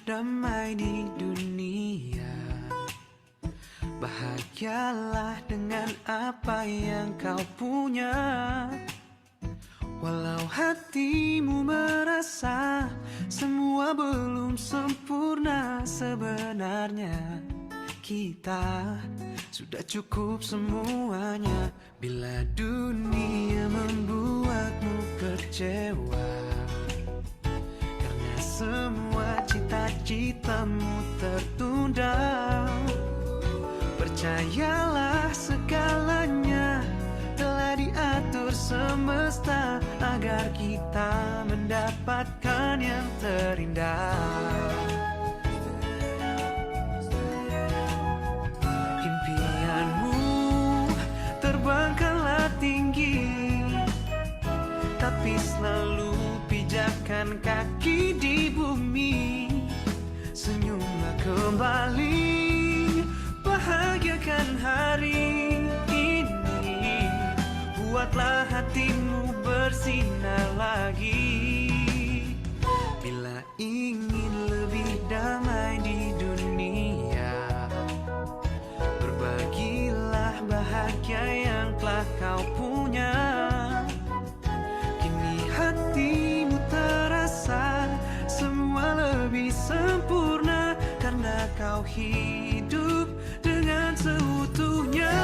damai di dunia. Bahagialah dengan apa yang kau punya. Walau hatimu merasa semua belum sempurna, sebenarnya kita sudah cukup semuanya. Bila dunia membuatmu kecewa karena semua cita-citamu tertunda, percayalah segalanya telah diatur semesta agar kita mendapatkan yang terindah. Impianmu terbangkanlah tinggi, tapi selalu pijakkan kaki di bumi. Senyumlah kembali, bahagiakan hari ini. Buatlah hatimu bersinar lagi. Bila ingin lebih damai di dunia, berbagilah bahagia yang telah kau punya. Kini hatimu terasa semua lebih sempurna karena kau hidup dengan seutuhnya.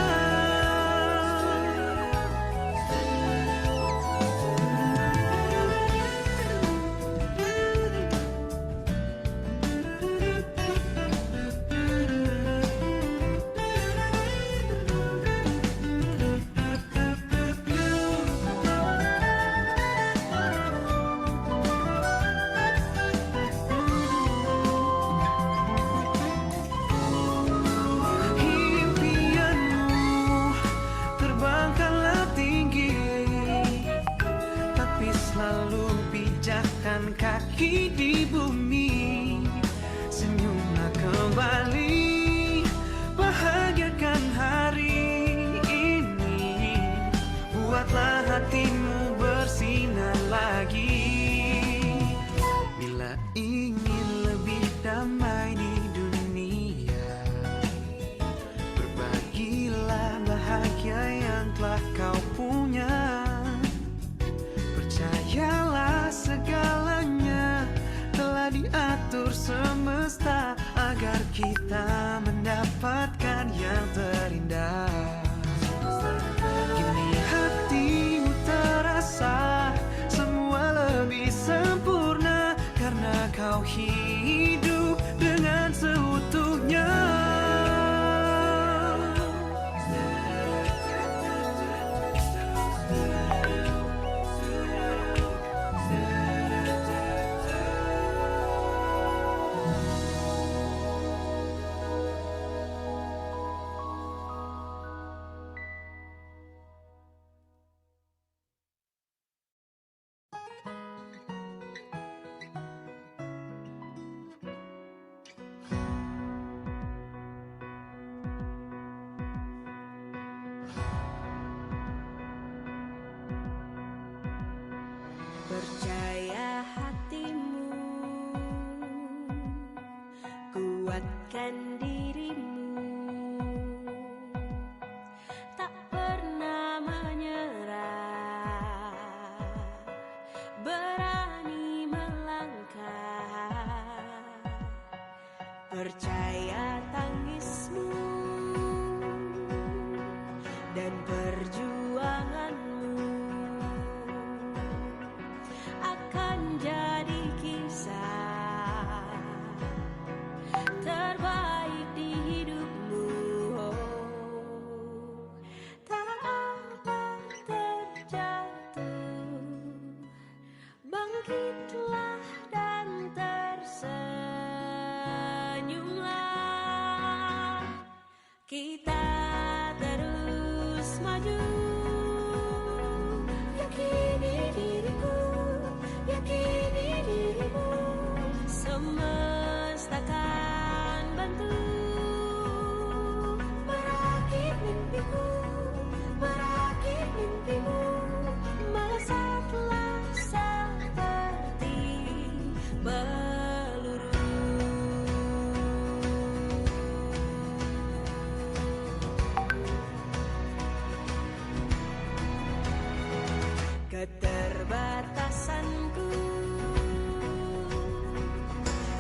Selalu pijakkan kaki di bumi. Senyumlah kembali, bahagiakan hari ini. Buatlah hatimu bersinar lagi. Bila ingin lebih damai di dunia, berbagilah bahagia yang telah kau punya. Percayalah segalanya telah diatur semesta agar kita mendapatkan yang terindah. Kini hatimu terasa semua lebih sempurna karena kau hidup dengan seutuhnya. Percaya hatimu, kuatkan dirimu, tak pernah menyerah, berani melangkah. Percaya tangismu dan perjuanganmu akan jadi kisah terbaik di hidupmu. Tak apa terjatuh, bangkitlah dan tersenyumlah. keterbatasanku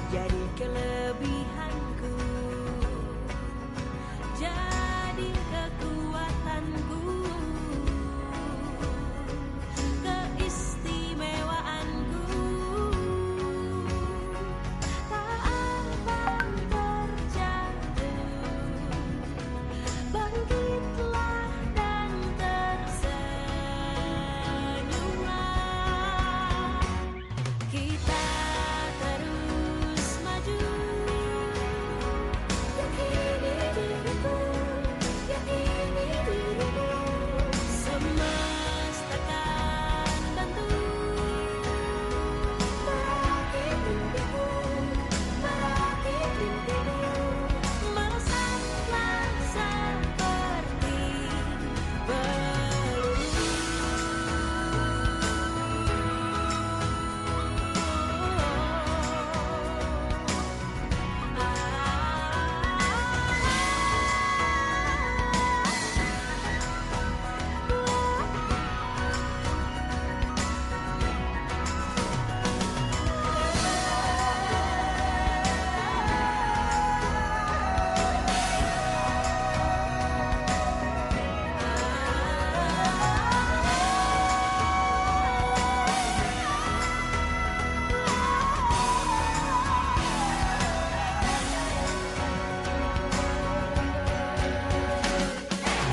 jadi kelebihanku, jadi kekuatanku, keistimewaanku. Tak apa terjatuh, bangkitlah dan tersenyumlah. Kita terus maju. Yakini diriku, yakini dirimu. Semesta kan bantu merakit mimpimu, merakit mimpimu. Melesatlah seperti peluru.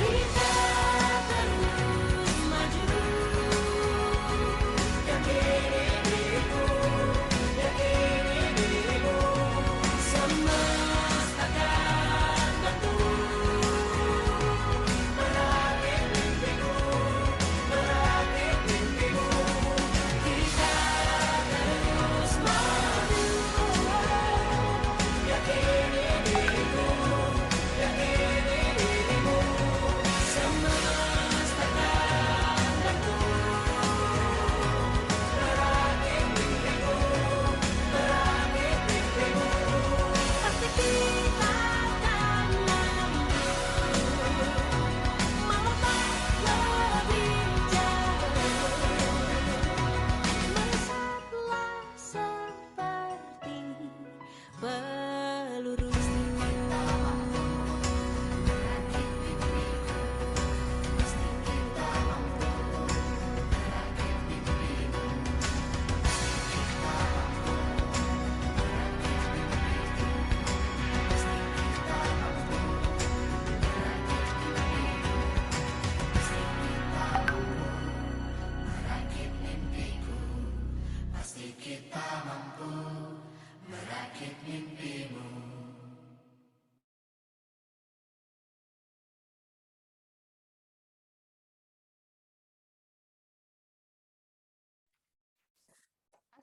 Kita terus maju. Yakini diriku, yakini dirimu. Semesta kan bantu merakit mimpimu, merakit mimpimu. Kita terus maju. Yakini diriku, yakini dirimu. Semesta kan bantu merakit mimpimu, merakit mimpimu. Pasti kita akan mampu melompat lebih jauh. Melesatlah seperti peluru.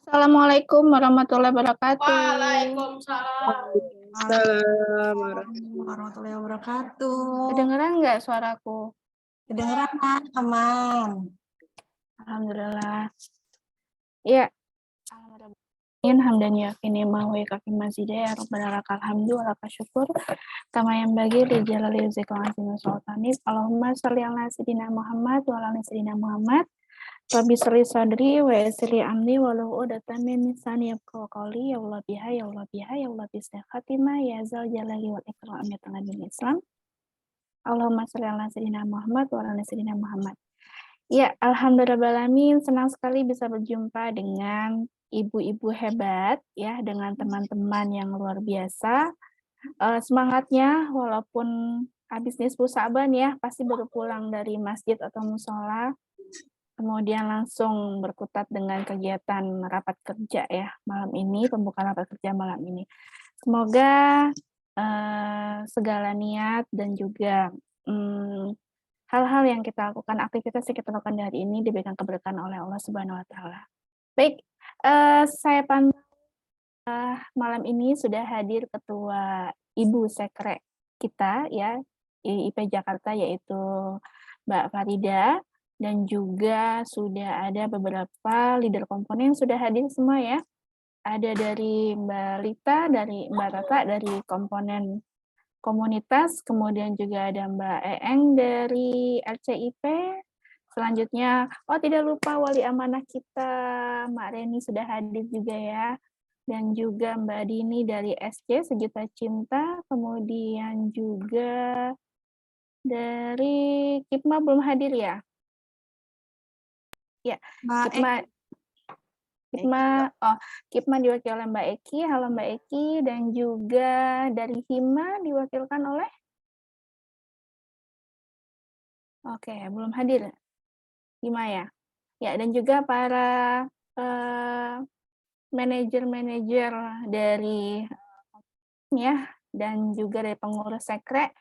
Assalamualaikum warahmatullahi wabarakatuh. Waalaikumsalam warahmatullahi wabarakatuh. Kedengeran nggak suaraku? Kedengeran, aman. Alhamdulillah. Ya. Alhamdulillah. Hamdan yakini ma wa yakfi mazida ya rabbana lakal hamdu wa lakal syukur kama yang bagi li jalali zikra azim sultani. Allahumma shalli ala sayyidina Muhammad wa ala sayyidina Muhammad. Rabbi sholli sadri wa yassir amri wa lahu uqdatam min lisani yafqahu qawli. Ya Allah biha ya Allah biha ya Allah bisna khatimah ya zal jalali wal ikram ya Nabi Islam. Allahumma sholli ala sayyidina Muhammad wa ala sayyidina Muhammad. Ya, alhamdulillahirrahmanirrahim, senang sekali bisa berjumpa dengan ibu-ibu hebat ya, dengan teman-teman yang luar biasa. Semangatnya walaupun habis nisfu Sa'ban ya, pasti baru pulang dari masjid atau musola. Kemudian langsung berkutat dengan kegiatan rapat kerja ya malam ini, pembukaan rapat kerja malam ini. Semoga segala niat dan juga hal-hal yang kita lakukan, aktivitas yang kita lakukan hari ini diberikan keberkahan oleh Allah Subhanahu wa Ta'ala. Baik, saya pantau malam ini sudah hadir Ketua Ibu Sekre kita ya, IP Jakarta, yaitu Mbak Farida. Dan juga sudah ada beberapa leader komponen yang sudah hadir semua ya. Ada dari Mbak Lita, dari Mbak Tata, dari komponen komunitas, kemudian juga ada Mbak Eeng dari RCIP, selanjutnya, tidak lupa wali amanah kita, Mbak Reni sudah hadir juga ya. Dan juga Mbak Dini dari SC Sejuta Cinta, kemudian juga dari Kipma belum hadir ya? Ya, Mbak Kipma diwakili oleh Mbak Eki. Halo Mbak Eki, dan juga dari Hima diwakilkan oleh? Oke, belum hadir. Hima ya? Ya, dan juga para manajer-manajer dari ya, dan juga dari pengurus sekre.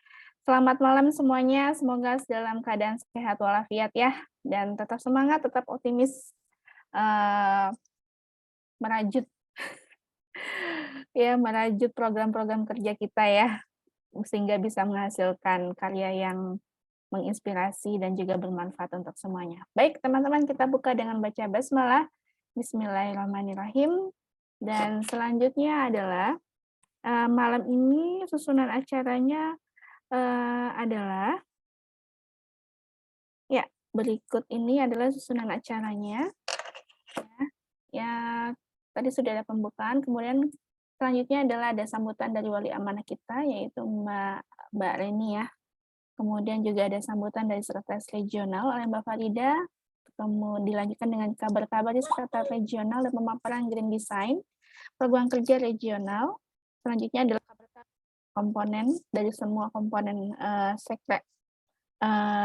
Selamat malam semuanya, semoga dalam keadaan sehat walafiat ya, dan tetap semangat, tetap optimis, merajut ya, merajut program-program kerja kita ya, sehingga bisa menghasilkan karya yang menginspirasi dan juga bermanfaat untuk semuanya. Baik, teman-teman, kita buka dengan baca basmalah. Bismillahirrahmanirrahim. Dan selanjutnya adalah malam ini susunan acaranya adalah ya, berikut ini adalah susunan acaranya. Ya, tadi sudah ada pembukaan, kemudian selanjutnya adalah ada sambutan dari wali amanah kita, yaitu Mbak Reni ya. Kemudian juga ada sambutan dari sekretaris regional oleh Mbak Farida, kemudian dilanjutkan dengan kabar-kabar di sekretaris regional dan pemaparan Green Design, program kerja regional. Selanjutnya adalah komponen dari semua komponen sekre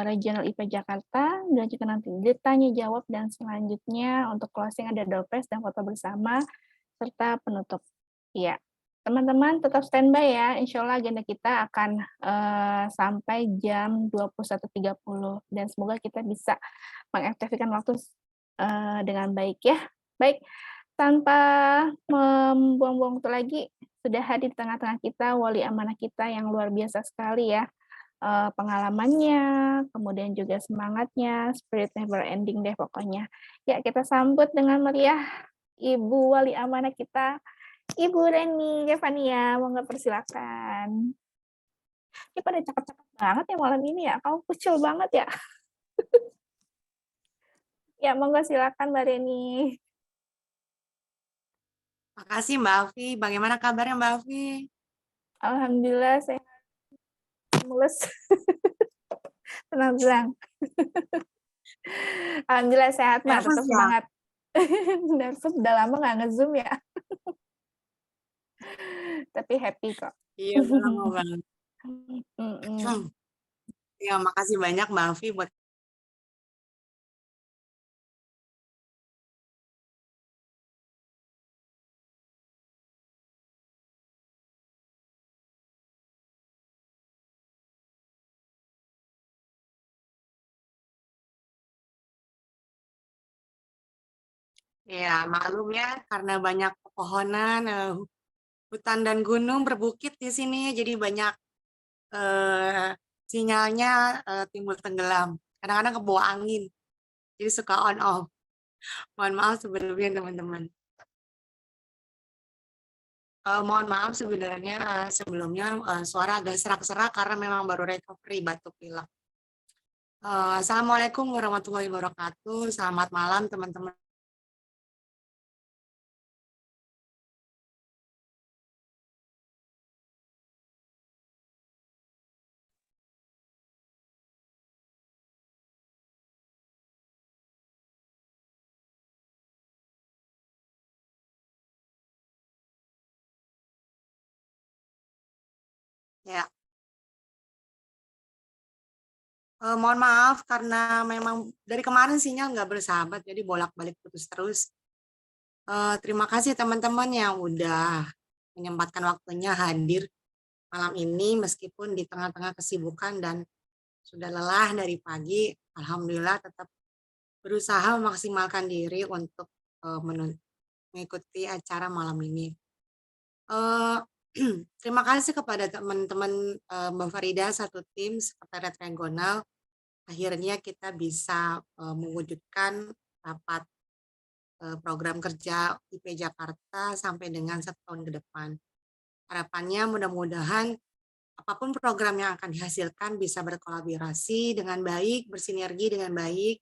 regional IP Jakarta, dilanjutkan nanti ditanya jawab, dan selanjutnya untuk closing ada door prize dan foto bersama serta penutup. Ya, teman-teman tetap standby ya, insya Allah agenda kita akan sampai jam 21.30 dan semoga kita bisa mengefektifkan waktu dengan baik ya. Baik, tanpa membuang-buang waktu lagi, sudah hadir di tengah-tengah kita wali amanah kita yang luar biasa sekali ya. Pengalamannya, kemudian juga semangatnya, spirit never ending deh pokoknya. Ya, kita sambut dengan meriah Ibu wali amanah kita, Ibu Reni Kevania, monggo persilakan. Ini pada cakep-cakep banget ya malam ini ya, kamu kucil banget ya. Ya, monggo silakan Mbak Reni. Makasih Mbak Afi. Bagaimana kabarnya Mbak Afi? Alhamdulillah sehat, mulus. Tenang. Alhamdulillah sehat, Mbak, tetap semangat. Nervous udah lama nggak nge-zoom ya. Tapi happy kok. Iya, lama banget. Ya, makasih banyak Mbak Afi buat ya, maklum ya, karena banyak pepohonan, hutan dan gunung berbukit di sini, jadi banyak sinyalnya timbul tenggelam. Kadang-kadang kebawa angin, jadi suka on off. Mohon maaf sebelumnya teman-teman. Mohon maaf sebenarnya sebelumnya suara agak serak-serak karena memang baru recovery batuk pilek. Assalamualaikum warahmatullahi wabarakatuh. Selamat malam teman-teman. Ya. Mohon maaf karena memang dari kemarin sinyal nggak bersahabat, jadi bolak-balik putus terus. Terima kasih teman-teman yang udah menyempatkan waktunya hadir malam ini meskipun di tengah-tengah kesibukan dan sudah lelah dari pagi. Alhamdulillah tetap berusaha memaksimalkan diri untuk mengikuti acara malam ini. Terima kasih kepada teman-teman Mbak Farida, satu tim sekretariat regional. Akhirnya kita bisa mewujudkan rapat program kerja IP Jakarta sampai dengan 1 tahun ke depan. Harapannya mudah-mudahan apapun program yang akan dihasilkan bisa berkolaborasi dengan baik, bersinergi dengan baik,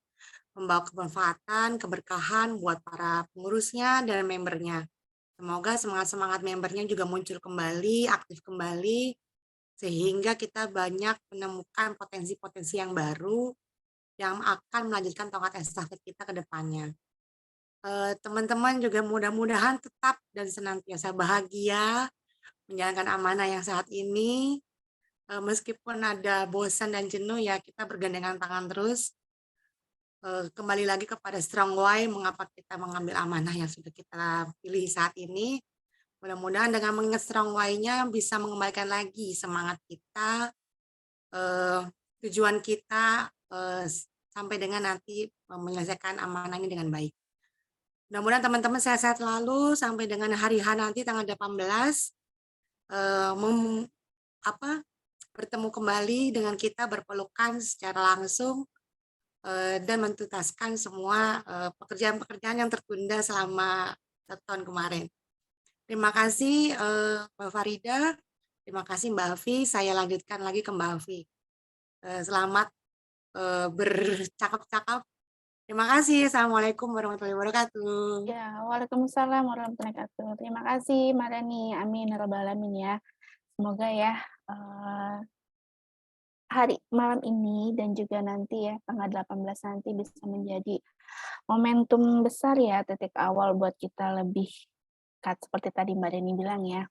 membawa kemanfaatan, keberkahan buat para pengurusnya dan membernya. Semoga semangat-semangat membernya juga muncul kembali, aktif kembali, sehingga kita banyak menemukan potensi-potensi yang baru yang akan melanjutkan tongkat estafet kita ke depannya. Teman-teman juga mudah-mudahan tetap dan senantiasa bahagia menjalankan amanah yang saat ini. Meskipun ada bosan dan jenuh ya kita bergandengan tangan terus. Kembali lagi kepada strong why, mengapa kita mengambil amanah yang sudah kita pilih saat ini. Mudah-mudahan dengan mengingat strong why-nya bisa mengembalikan lagi semangat kita, tujuan kita sampai dengan nanti menyelesaikan amanah ini dengan baik. Mudah-mudahan teman-teman sehat-sehat selalu sampai dengan hari H nanti tanggal 18 bertemu kembali dengan kita berpelukan secara langsung dan mentuntaskan semua pekerjaan-pekerjaan yang tertunda selama 1 tahun kemarin. Terima kasih Mbak Farida, terima kasih Mbak Afi. Saya lanjutkan lagi ke Mbak Afi. Selamat bercakap-cakap. Terima kasih. Assalamualaikum warahmatullahi wabarakatuh. Ya, waalaikumsalam warahmatullahi wabarakatuh. Terima kasih, Marani. Amin, ya rabbal alamin ya. Semoga ya hari malam ini dan juga nanti ya tanggal 18 nanti bisa menjadi momentum besar ya, titik awal buat kita lebih seperti tadi Mbak Deni bilang ya,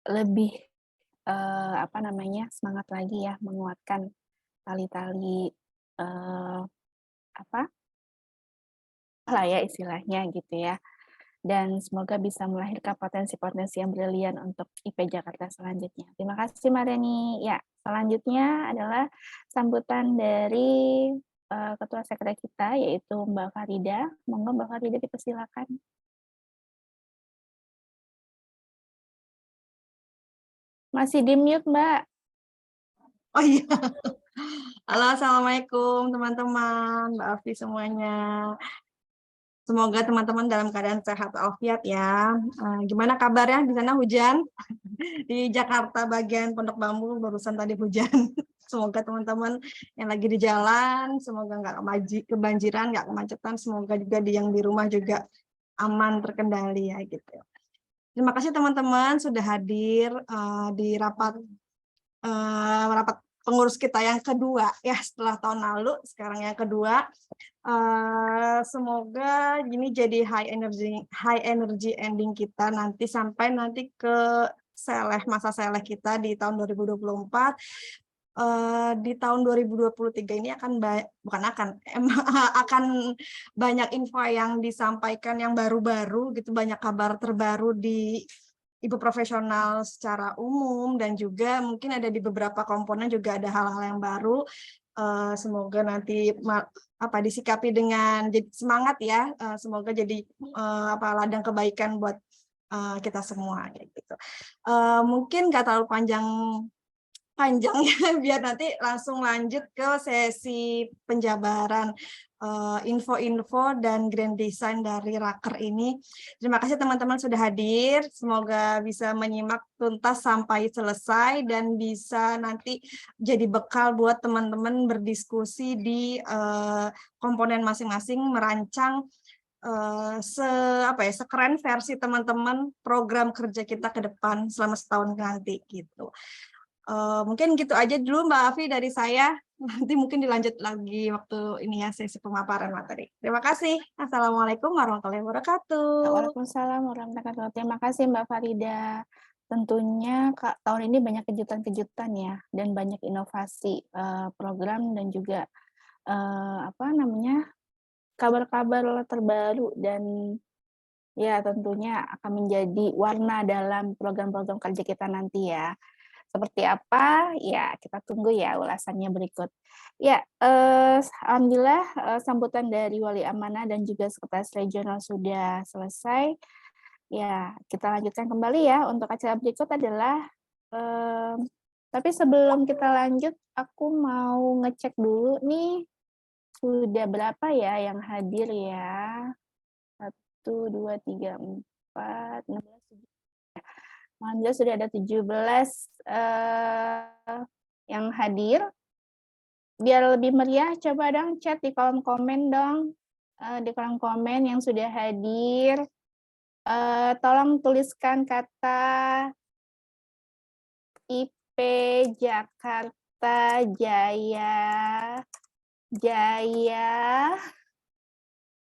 lebih semangat lagi ya, menguatkan tali-tali lah ya istilahnya gitu ya. Dan semoga bisa melahirkan potensi-potensi yang brilian untuk IP Jakarta selanjutnya. Terima kasih Mbak Deni. Ya, selanjutnya adalah sambutan dari Ketua Sekre kita, yaitu Mbak Farida. Monggo Mbak Farida dipersilakan. Masih di mute, Mbak. Oh iya. Halo, Assalamualaikum teman-teman, Mbak Afi semuanya. Semoga teman-teman dalam keadaan sehat walafiat ya. Gimana kabarnya di sana hujan? Di Jakarta bagian Pondok Bambu barusan tadi hujan. Semoga teman-teman yang lagi di jalan, semoga nggak kebanjiran, nggak kemacetan. Semoga juga yang di rumah juga aman terkendali ya gitu. Terima kasih teman-teman sudah hadir di rapat pengurus kita yang kedua ya setelah tahun lalu, sekarang yang kedua. Semoga ini jadi high energy ending kita nanti sampai nanti ke masa seleh kita di tahun 2024. Di tahun 2023 ini akan banyak info yang disampaikan yang baru-baru gitu, banyak kabar terbaru di ibu profesional secara umum dan juga mungkin ada di beberapa komponen juga ada hal-hal yang baru. Semoga nanti disikapi dengan semangat ya. Semoga jadi ladang kebaikan buat kita semua gitu. Mungkin nggak terlalu panjangnya biar nanti langsung lanjut ke sesi penjabaran info-info dan grand design dari Raker ini. Terima kasih teman-teman sudah hadir. Semoga bisa menyimak tuntas sampai selesai dan bisa nanti jadi bekal buat teman-teman berdiskusi di komponen masing-masing merancang sekeren versi teman-teman program kerja kita ke depan selama setahun nanti gitu. Mungkin gitu aja dulu Mbak Afi dari saya. Nanti mungkin dilanjut lagi waktu ini ya sesi pemaparan materi. Terima kasih. Assalamualaikum warahmatullahi wabarakatuh. Waalaikumsalam warahmatullahi wabarakatuh. Terima kasih Mbak Farida. Tentunya tahun ini banyak kejutan-kejutan ya dan banyak inovasi program dan juga kabar-kabar terbaru dan ya tentunya akan menjadi warna dalam program-program kerja kita nanti ya. Seperti apa? Ya, kita tunggu ya ulasannya berikut. Ya, alhamdulillah sambutan dari Wali Amanah dan juga Sekretaris Regional sudah selesai. Ya, kita lanjutkan kembali ya. Untuk acara berikut adalah, tapi sebelum kita lanjut, aku mau ngecek dulu nih, sudah berapa ya yang hadir ya? 1, 2, 3, 4, 16, 17. Alhamdulillah sudah ada 17 yang hadir. Biar lebih meriah, coba dong chat di kolom komen dong. Di kolom komen yang sudah hadir. Tolong tuliskan kata IP Jakarta Jaya.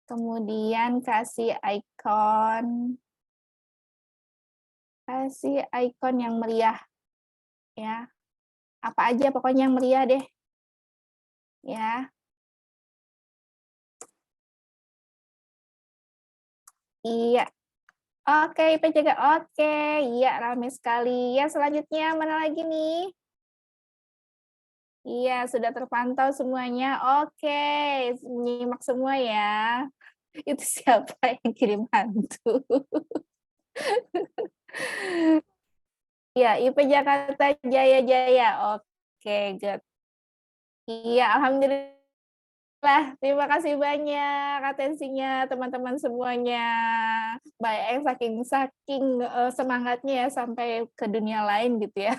Kemudian kasih ikon yang meriah ya. Apa aja pokoknya yang meriah deh. Ya. Iya. Oke, IPJK. Oke, iya ramai sekali. Ya, selanjutnya mana lagi nih? Iya, sudah terpantau semuanya. Oke, nyimak semua ya. Itu siapa yang kirim hantu? Ya, IP Jakarta Jaya. Oke, good. Iya, alhamdulillah. Terima kasih banyak atensinya teman-teman semuanya. Baik, saking semangatnya ya sampai ke dunia lain gitu ya.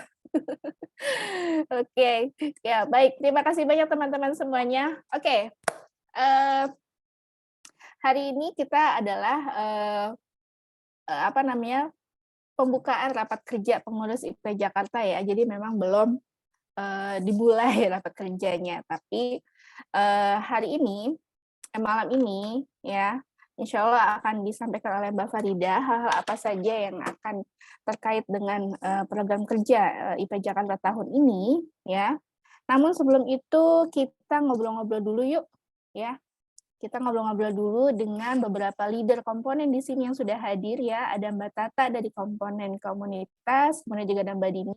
Oke, ya baik. Terima kasih banyak teman-teman semuanya. Oke, hari ini kita adalah pembukaan rapat kerja pengurus IP Jakarta ya. Jadi memang belum dimulai rapat kerjanya, tapi hari ini, malam ini ya, insya Allah akan disampaikan oleh Mbak Farida hal-hal apa saja yang akan terkait dengan program kerja IP Jakarta tahun ini ya. Namun sebelum itu kita ngobrol-ngobrol dulu yuk ya. Kita ngobrol-ngobrol dulu dengan beberapa leader komponen di sini yang sudah hadir ya. Ada Mbak Tata dari komponen komunitas, kemudian juga ada Mbak Dini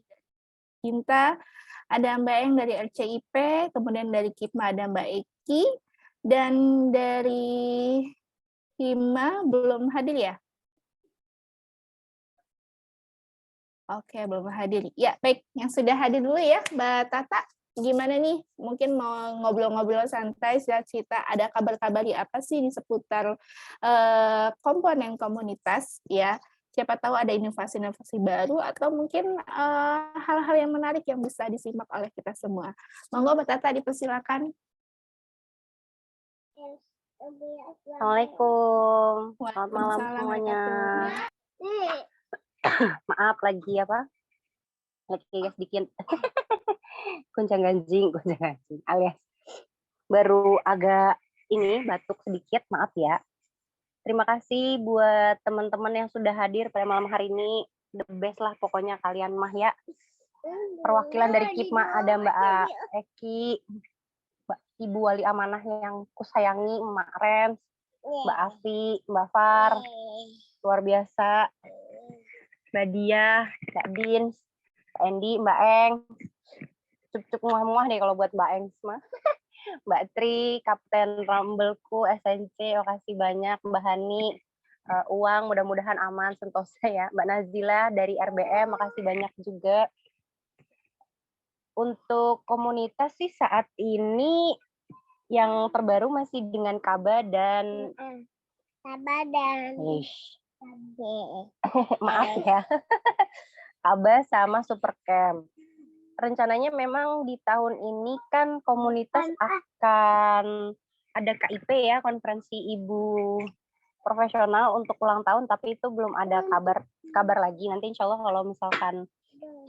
Cinta, ada Mbak Eng dari RCIP, kemudian dari KIPMA ada Mbak Eki, dan dari Hima belum hadir ya? Oke, belum hadir. Ya, baik. Yang sudah hadir dulu ya, Mbak Tata. Gimana nih? Mungkin mau ngobrol-ngobrol santai, cerita ada kabar-kabari apa sih di seputar komponen komunitas ya. Siapa tahu ada inovasi-inovasi baru atau mungkin hal-hal yang menarik yang bisa disimak oleh kita semua. Monggo Mbak Tata dipersilakan. Assalamualaikum. Selamat malam Waalaikumsalam semuanya. warahmatullahi. Maaf lagi sedikit goncang ganjing alias baru agak batuk sedikit, maaf ya. Terima kasih buat teman-teman yang sudah hadir pada malam hari ini. The best lah pokoknya kalian mah ya. Perwakilan dari KIPMA ada Mbak Eki, Ibu Wali Amanah yang kusayangi, Mbak Rens, Mbak Afi, Mbak Far, luar biasa, Mbak Dia, Mbak Din, Mbak Endi, Mbak Eng, cuk-cuk muah-muah deh kalau buat Mbak Eng mah. Mbak Tri, Kapten Rambelku, SNC, makasih banyak, Mbak Hani, Uang, mudah-mudahan aman, sentosa ya, Mbak Nazila dari RBM, makasih banyak juga. Untuk komunitas sih saat ini yang terbaru masih dengan Kaba dan maaf ya, Kaba sama Supercamp. Rencananya memang di tahun ini kan komunitas akan ada KIP ya, konferensi ibu profesional untuk ulang tahun, tapi itu belum ada kabar lagi. Nanti insya Allah kalau misalkan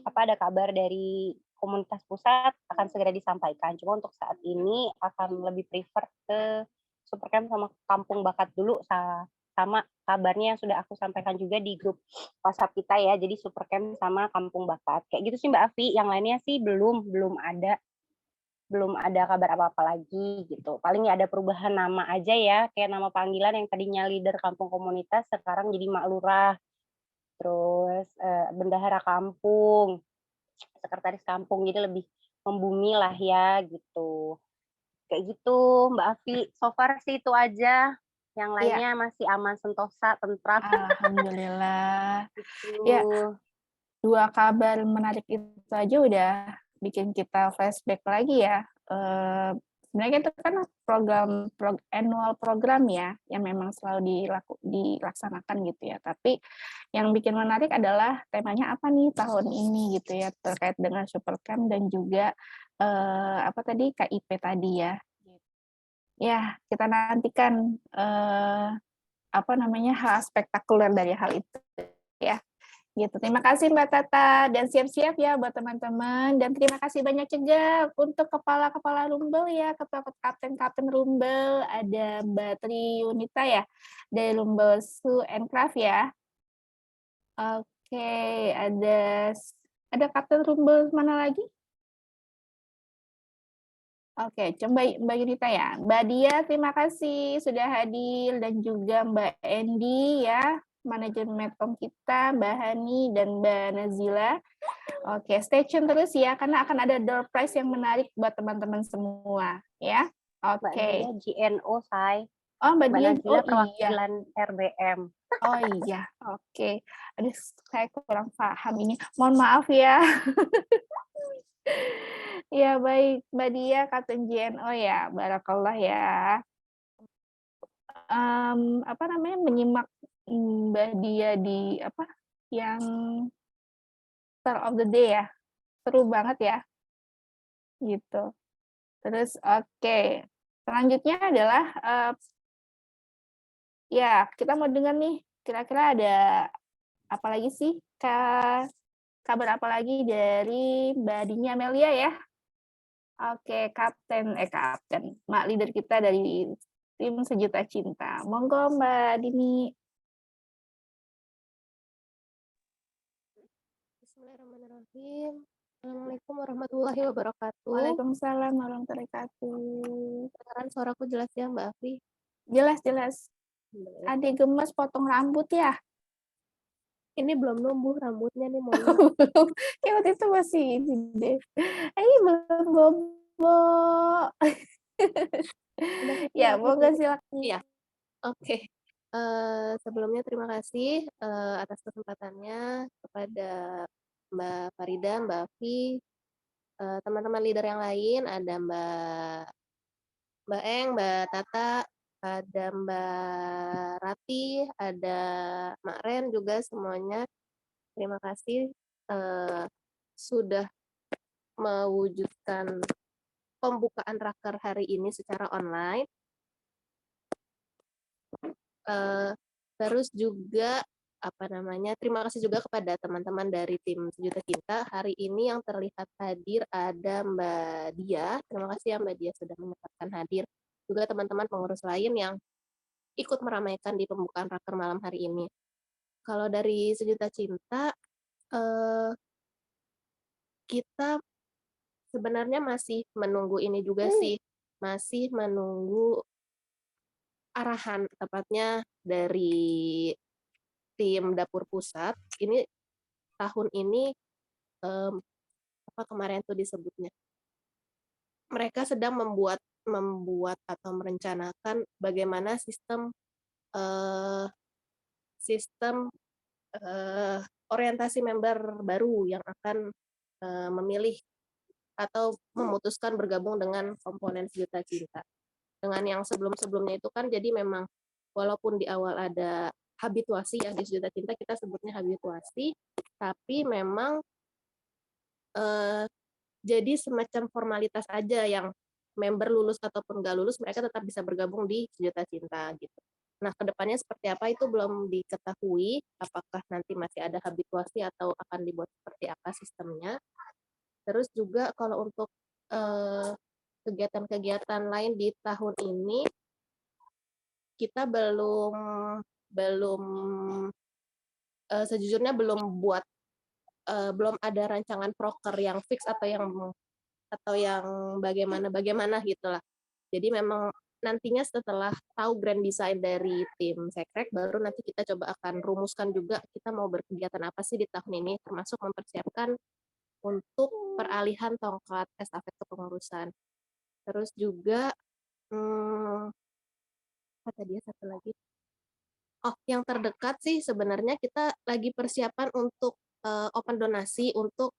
ada kabar dari komunitas pusat akan segera disampaikan. Cuma untuk saat ini akan lebih prefer ke Supercamp sama Kampung Bakat dulu, sama kabarnya yang sudah aku sampaikan juga di grup WhatsApp kita ya. Jadi Supercamp sama Kampung Bakat. Kayak gitu sih Mbak Afi. Yang lainnya sih belum ada kabar apa-apa lagi gitu. Paling ada perubahan nama aja ya, kayak nama panggilan yang tadinya leader kampung komunitas sekarang jadi Mak Lurah. Terus bendahara kampung, sekretaris kampung, jadi lebih membumi lah ya gitu. Kayak gitu Mbak Afi. So far sih itu aja. Yang lainnya masih aman, sentosa, tentram. Alhamdulillah. Gitu. Ya, 2 kabar menarik itu aja udah bikin kita flashback lagi ya. Sebenarnya itu kan annual program ya, yang memang selalu dilaksanakan gitu ya. Tapi yang bikin menarik adalah temanya apa nih tahun ini gitu ya, terkait dengan Supercamp dan juga apa tadi KIP tadi ya. Ya, kita nantikan apa namanya hal spektakuler dari hal itu ya. Gitu. Terima kasih Mbak Tata dan siap-siap ya buat teman-teman dan terima kasih banyak juga untuk kepala-kepala Rumbel ya, ketua kapten-kapten Rumbel, ada Mbak Tri Yunita ya dari Rumbel Su and Craft ya. Oke, ada kapten Rumbel mana lagi? Oke, coba Mbak Yunita ya. Mbak Dia, terima kasih sudah hadir dan juga Mbak Endi ya, manajemen Medcom kita, Mbak Hani dan Mbak Nazila. Oke, stay tune terus ya, karena akan ada door prize yang menarik buat teman-teman semua ya. Mbak Oke. Dia GNO, Say. Oh, Mbak Mbak Dia, Nazila oh iya. perwakilan RBM. Oh iya, oke. Aduh, saya kurang paham ini. Mohon maaf ya. Ya baik, Mbak Dia, Kapten GNO ya, barakallah ya. Apa namanya, menyimak Mbak Dia di apa yang Star of the Day ya, seru banget ya, gitu. Terus oke, selanjutnya adalah ya kita mau dengar nih, kira-kira ada apa lagi sih, kabar apa lagi dari Mbak Dini Amelia ya? Oke, kapten, Mak leader kita dari tim Sejuta Cinta. Monggo Mbak Dini. Bismillahirrahmanirrahim. Assalamualaikum warahmatullahi wabarakatuh. Waalaikumsalam warahmatullahi wabarakatuh. Kedengaran suaraku jelas ya Mbak Afi? Jelas. Adik gemes potong rambut ya? Ini belum numbuh rambutnya nih, mohon maaf. Belum. Kayak waktu itu masih ini deh. Belum bobo. Ya, monggo silakan. Iya. Oke. Sebelumnya terima kasih atas kesempatannya kepada Mbak Farida, Mbak Afi, teman-teman leader yang lain, ada Mbak Eng, Mbak Tata, ada Mbak Rati, ada Mak Ren juga semuanya. Terima kasih sudah mewujudkan pembukaan raker hari ini secara online. Terus juga terima kasih juga kepada teman-teman dari tim Sejuta Cinta. Hari ini yang terlihat hadir ada Mbak Dia. Terima kasih ya Mbak Dia sudah menyempatkan hadir. Juga teman-teman pengurus lain yang ikut meramaikan di pembukaan raker malam hari ini. Kalau dari Sejuta Cinta, kita sebenarnya masih menunggu ini juga sih. Masih menunggu arahan tepatnya dari tim dapur pusat. Ini tahun ini apa kemarin tuh disebutnya, mereka sedang membuat atau merencanakan bagaimana sistem orientasi member baru yang akan memilih atau memutuskan bergabung dengan komponen Sejuta Cinta. Dengan yang sebelum-sebelumnya itu kan jadi memang walaupun di awal ada habituasi ya di Sejuta Cinta kita sebutnya habituasi, tapi memang jadi semacam formalitas aja yang member lulus ataupun nggak lulus mereka tetap bisa bergabung di Sejuta Cinta gitu. Nah kedepannya seperti apa itu belum diketahui, apakah nanti masih ada habituasi atau akan dibuat seperti apa sistemnya. Terus juga kalau untuk kegiatan-kegiatan lain di tahun ini kita belum sejujurnya belum ada rancangan proker yang fix atau yang bagaimana gitulah. Jadi memang nantinya setelah tahu grand design dari tim Sekrek baru nanti kita coba akan rumuskan juga kita mau berkegiatan apa sih di tahun ini, termasuk mempersiapkan untuk peralihan tongkat estafet kepengurusan. Terus juga apa tadi satu lagi? Oh, yang terdekat sih sebenarnya kita lagi persiapan untuk open donasi untuk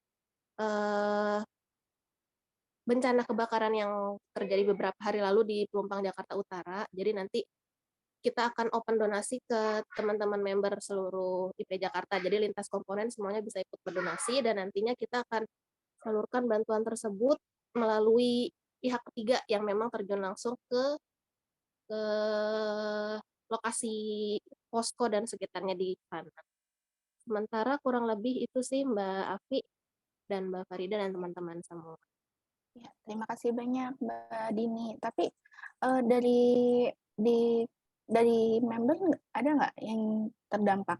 bencana kebakaran yang terjadi beberapa hari lalu di Pelumpang Jakarta Utara. Jadi nanti kita akan open donasi ke teman-teman member seluruh IP Jakarta. Jadi lintas komponen semuanya bisa ikut berdonasi dan nantinya kita akan salurkan bantuan tersebut melalui pihak ketiga yang memang terjun langsung ke lokasi posko dan sekitarnya di sana. Sementara kurang lebih itu sih Mbak Afi dan Mbak Farida dan teman-teman semua. Ya, terima kasih banyak Mbak Dini. Tapi dari member ada nggak yang terdampak?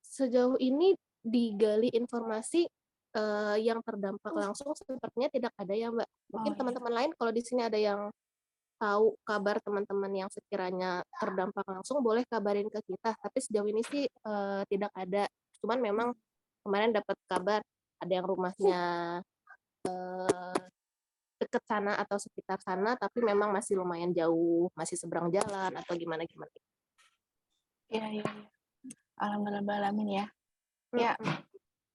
Sejauh ini digali informasi yang terdampak langsung sepertinya tidak ada ya Mbak. Mungkin Oh, iya. teman-teman lain kalau di sini ada yang tahu kabar teman-teman yang sekiranya terdampak langsung boleh kabarin ke kita. Tapi sejauh ini sih tidak ada. Cuman memang kemarin dapat kabar ada yang rumahnya dekat sana atau sekitar sana, tapi memang masih lumayan jauh, masih seberang jalan atau gimana-gimana. Iya, iya, iya. Alhamdulillah alamin ya. Mm, Ya,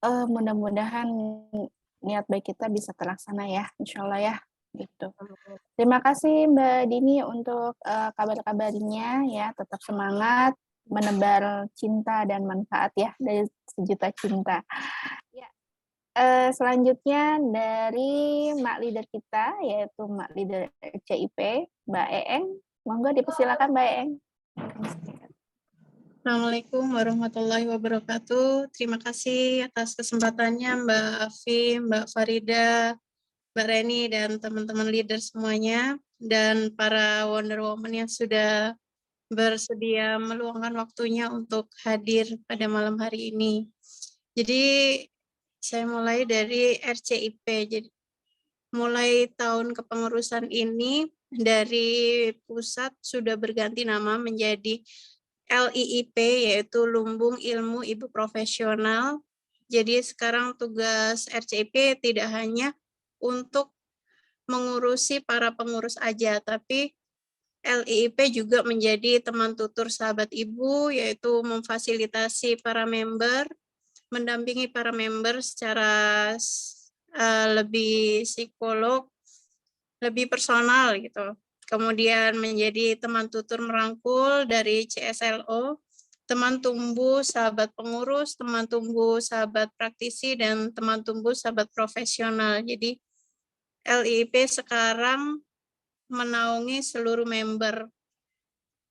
mudah-mudahan niat baik kita bisa terlaksana ya, insya Allah ya, gitu. mm. Terima kasih Mbak Dini untuk kabar-kabarnya ya, tetap semangat menebar cinta dan manfaat ya dari sejuta cinta. Ya, selanjutnya dari Mak Leader kita yaitu Mak Leader CIP, Mbak Eeng. Monggo dipersilakan Mbak Eeng. Assalamualaikum warahmatullahi wabarakatuh. Terima kasih atas kesempatannya Mbak Afi, Mbak Farida, Mbak Reni, dan teman-teman leader semuanya, dan para Wonder Woman yang sudah bersedia meluangkan waktunya untuk hadir pada malam hari ini. Jadi saya mulai dari RCIP. Jadi mulai tahun kepengurusan ini dari pusat sudah berganti nama menjadi LIIP, yaitu Lumbung Ilmu Ibu Profesional. Jadi sekarang tugas RCIP tidak hanya untuk mengurusi para pengurus aja, tapi LIIP juga menjadi teman tutur sahabat ibu, yaitu memfasilitasi para member, mendampingi para member secara lebih psikolog, lebih personal gitu. Kemudian menjadi teman tutur merangkul dari CSLO, teman tumbuh sahabat pengurus, teman tumbuh sahabat praktisi, dan teman tumbuh sahabat profesional. Jadi LIIP sekarang menaungi seluruh member.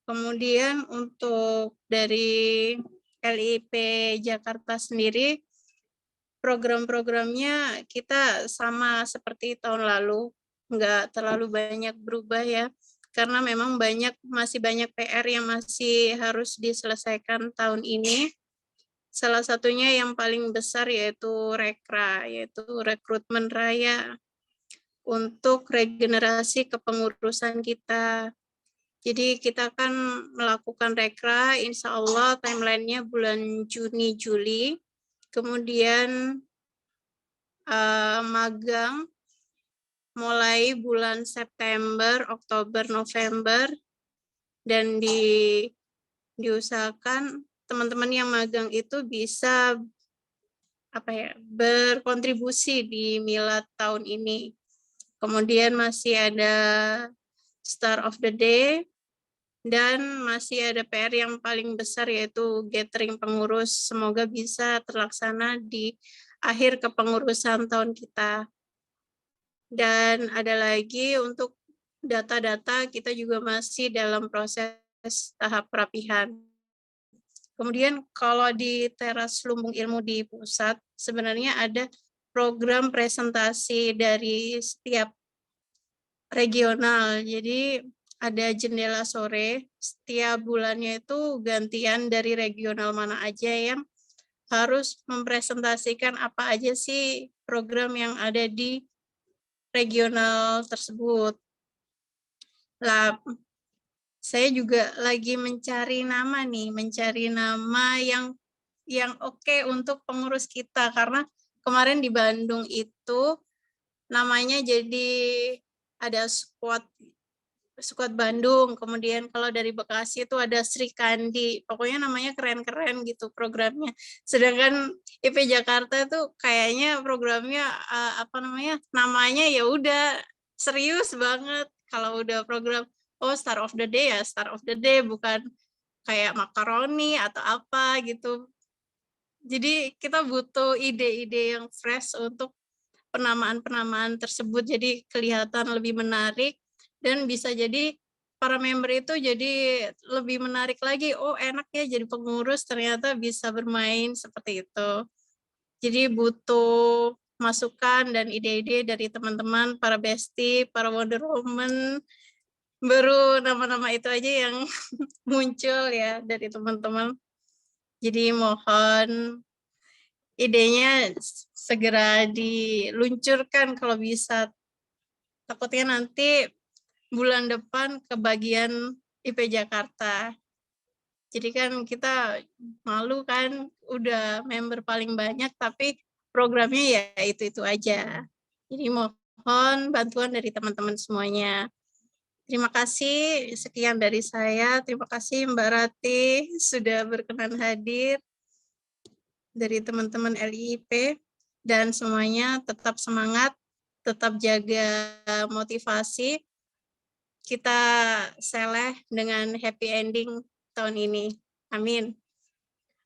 Kemudian untuk dari LIIP Jakarta sendiri, program-programnya kita sama seperti tahun lalu, nggak terlalu banyak berubah ya, karena memang masih banyak PR yang masih harus diselesaikan tahun ini. Salah satunya yang paling besar yaitu Rekra, yaitu rekrutmen raya untuk regenerasi kepengurusan kita. Jadi kita akan melakukan Rekra, insya Allah timelinenya bulan Juni-Juli, kemudian magang mulai bulan September, Oktober, November, dan diusahakan teman-teman yang magang itu bisa berkontribusi di Milad tahun ini. Kemudian masih ada Star of the Day, dan masih ada PR yang paling besar yaitu gathering pengurus. Semoga bisa terlaksana di akhir kepengurusan tahun kita. Dan ada lagi untuk data-data kita juga masih dalam proses tahap perapihan. Kemudian kalau di teras lumbung ilmu di pusat, sebenarnya ada program presentasi dari setiap regional. Jadi ada jendela sore, setiap bulannya itu gantian dari regional mana aja yang harus mempresentasikan apa aja sih program yang ada di regional tersebut. Lah, saya juga lagi mencari nama yang oke untuk pengurus kita, karena kemarin di Bandung itu namanya jadi ada squad Squad Bandung, kemudian kalau dari Bekasi itu ada Sri Kandi, pokoknya namanya keren-keren gitu programnya. Sedangkan IP Jakarta itu kayaknya programnya namanya ya udah serius banget. Kalau udah program Star of the Day ya Star of the Day, bukan kayak makaroni atau apa gitu. Jadi kita butuh ide-ide yang fresh untuk penamaan-penamaan tersebut, jadi kelihatan lebih menarik dan bisa jadi para member itu jadi lebih menarik lagi. Oh, enak ya jadi pengurus, ternyata bisa bermain seperti itu. Jadi butuh masukan dan ide-ide dari teman-teman, para bestie, para Wonder Woman. Baru nama-nama itu aja yang muncul ya dari teman-teman. Jadi mohon idenya segera diluncurkan kalau bisa. Takutnya nanti bulan depan kebagian IP Jakarta. Jadi kan kita malu kan udah member paling banyak tapi programnya ya itu-itu aja. Jadi mohon bantuan dari teman-teman semuanya. Terima kasih, sekian dari saya. Terima kasih Mbak Rati sudah berkenan hadir dari teman-teman LIIP, dan semuanya tetap semangat, tetap jaga motivasi. Kita seleh dengan happy ending tahun ini. Amin.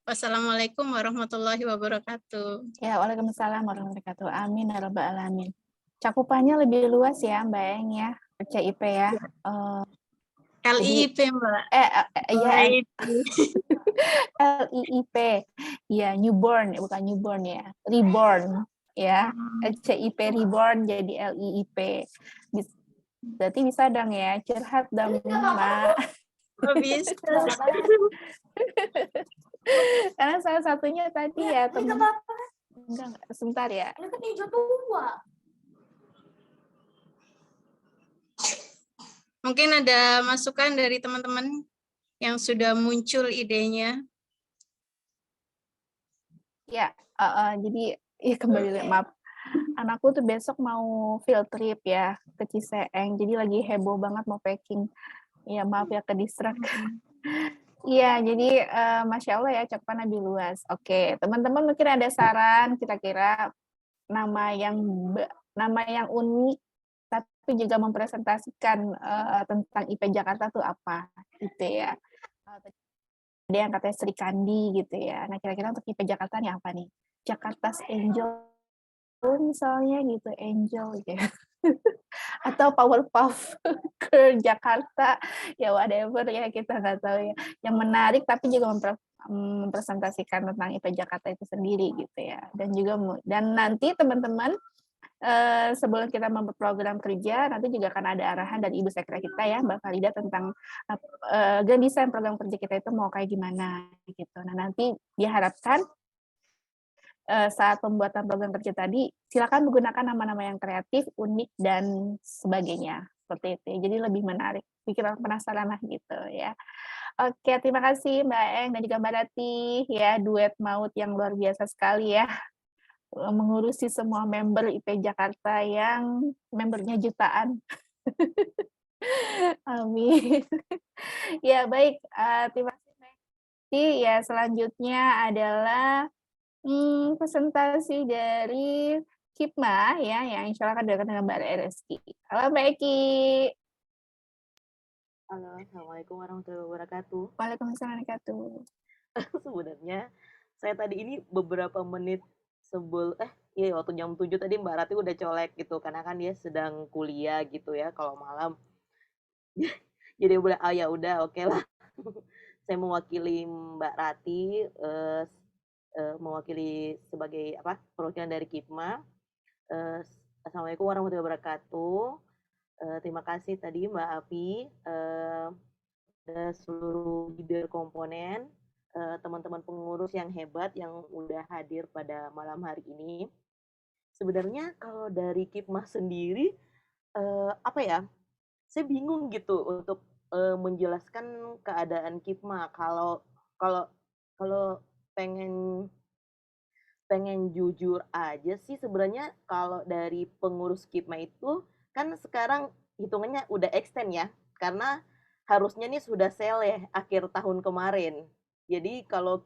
Wassalamualaikum warahmatullahi wabarakatuh. Ya, waalaikumsalam warahmatullahi wabarakatuh. Amin ya rabbal alamin. Cakupannya lebih luas ya Mbak Eng ya, CIP ya. LIIP Mbak. Ya, LIIP. LIIP. Ya, newborn, bukan newborn ya. Reborn ya. CIP reborn jadi LIIP. Berarti bisa dong ya, curhat dong Mbak. Oh, bisa. Karena salah satunya tadi ya teman. Enggak, sebentar ya. Ini kan hijau tua. Mungkin ada masukan dari teman-teman yang sudah muncul idenya. Ya, jadi kembali maaf. Anakku tuh besok mau field trip ya ke Ciseeng. Jadi lagi heboh banget mau packing. Ya maaf ya ke distrak. Iya, jadi Masya Allah ya cakupan lebih luas. Oke, teman-teman mungkin ada saran kira-kira nama yang unik tapi juga mempresentasikan tentang IP Jakarta tuh apa gitu ya. Ada yang katanya Sri Kandi gitu ya. Nah kira-kira untuk IP Jakarta nih apa nih? Jakarta's Angel misalnya gitu, Angel gitu. Atau Powerpuff ke Jakarta, ya whatever ya kita nggak tahu ya. Yang menarik tapi juga mempresentasikan tentang IP Jakarta itu sendiri gitu ya. Dan nanti teman-teman sebelum kita membuat program kerja, nanti juga akan ada arahan dari Ibu Sekre kita ya, Mbak Farida tentang desain program kerja kita itu mau kayak gimana gitu. Nah nanti diharapkan saat pembuatan program kerja tadi, silakan menggunakan nama-nama yang kreatif, unik, dan sebagainya. Seperti itu. Jadi lebih menarik. Bikin orang penasaran lah gitu ya. Oke, terima kasih Mbak Eng dan juga Mbak Rati. Ya, duet maut yang luar biasa sekali ya. Mengurusi semua member IP Jakarta yang membernya jutaan. Amin. Ya, baik. Terima kasih. Ya, selanjutnya adalah presentasi dari Kipma ya, yang insya Allah akan dilakukan dengan Mbak Reski. Halo Mbak Eki. Halo, Assalamualaikum warahmatullahi wabarakatuh. Waalaikumsalam warahmatullahi wabarakatuh. Sebenarnya saya tadi ini beberapa menit waktu jam 7 tadi Mbak Rati udah colek gitu, karena kan dia sedang kuliah gitu ya kalau malam. Jadi ya udah oke lah. Saya mewakili Mbak Rati, mewakili sebagai perwakilan dari Kipma. Assalamualaikum warahmatullahi wabarakatuh. Terima kasih tadi Mbak Api, seluruh leader komponen, teman-teman pengurus yang hebat yang udah hadir pada malam hari ini. Sebenarnya kalau dari Kipma sendiri, saya bingung gitu untuk menjelaskan keadaan Kipma. Kalau pengen jujur aja sih sebenarnya kalau dari pengurus Kipma itu kan sekarang hitungannya udah extend ya, karena harusnya nih sudah sale ya akhir tahun kemarin. Jadi kalau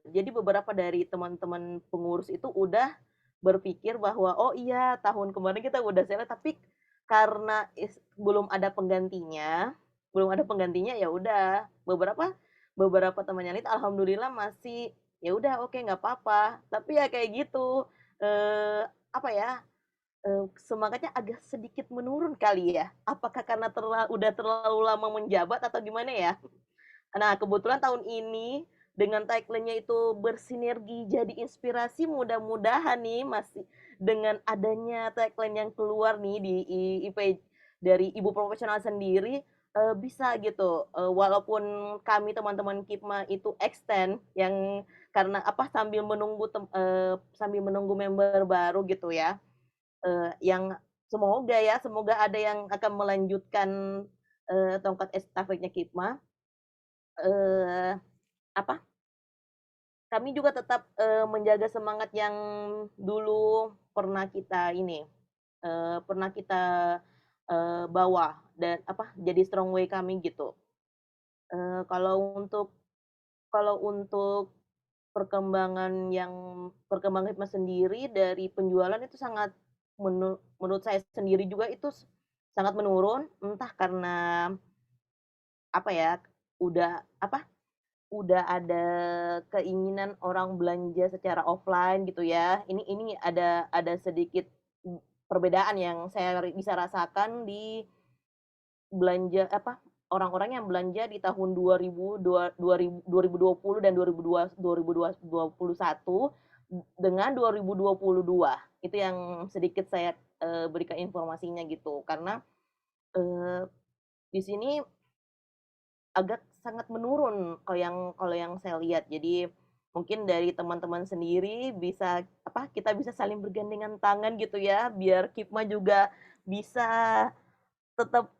jadi beberapa dari teman-teman pengurus itu udah berpikir bahwa oh iya tahun kemarin kita udah sale, tapi karena belum ada penggantinya ya udah beberapa temannya itu alhamdulillah masih ya udah oke nggak apa-apa, tapi ya kayak gitu apa ya semangatnya agak sedikit menurun kali ya, apakah karena udah terlalu lama menjabat atau gimana ya. Nah, kebetulan tahun ini dengan tagline-nya itu bersinergi jadi inspirasi, mudah-mudahan nih masih dengan adanya tagline yang keluar nih di IP dari Ibu Profesional sendiri bisa gitu. Walaupun kami teman-teman KIPMA itu extend yang karena sambil menunggu member baru gitu ya. Yang semoga ada yang akan melanjutkan tongkat estafetnya KIPMA. Kami juga tetap menjaga semangat yang dulu pernah kita bawa dan jadi strong way kami gitu. Kalau untuk perkembangan HIPMA sendiri dari penjualan itu sangat menurut saya sendiri juga itu sangat menurun, entah karena udah ada keinginan orang belanja secara offline gitu ya. Ini ada sedikit perbedaan yang saya bisa rasakan di belanja orang-orang yang belanja di tahun 2020 dan 2021 dengan 2022. Itu yang sedikit saya berikan informasinya gitu. Karena di sini agak sangat menurun kalau yang saya lihat. Jadi mungkin dari teman-teman sendiri kita bisa saling bergandengan tangan gitu ya, biar KIPMA juga bisa tetap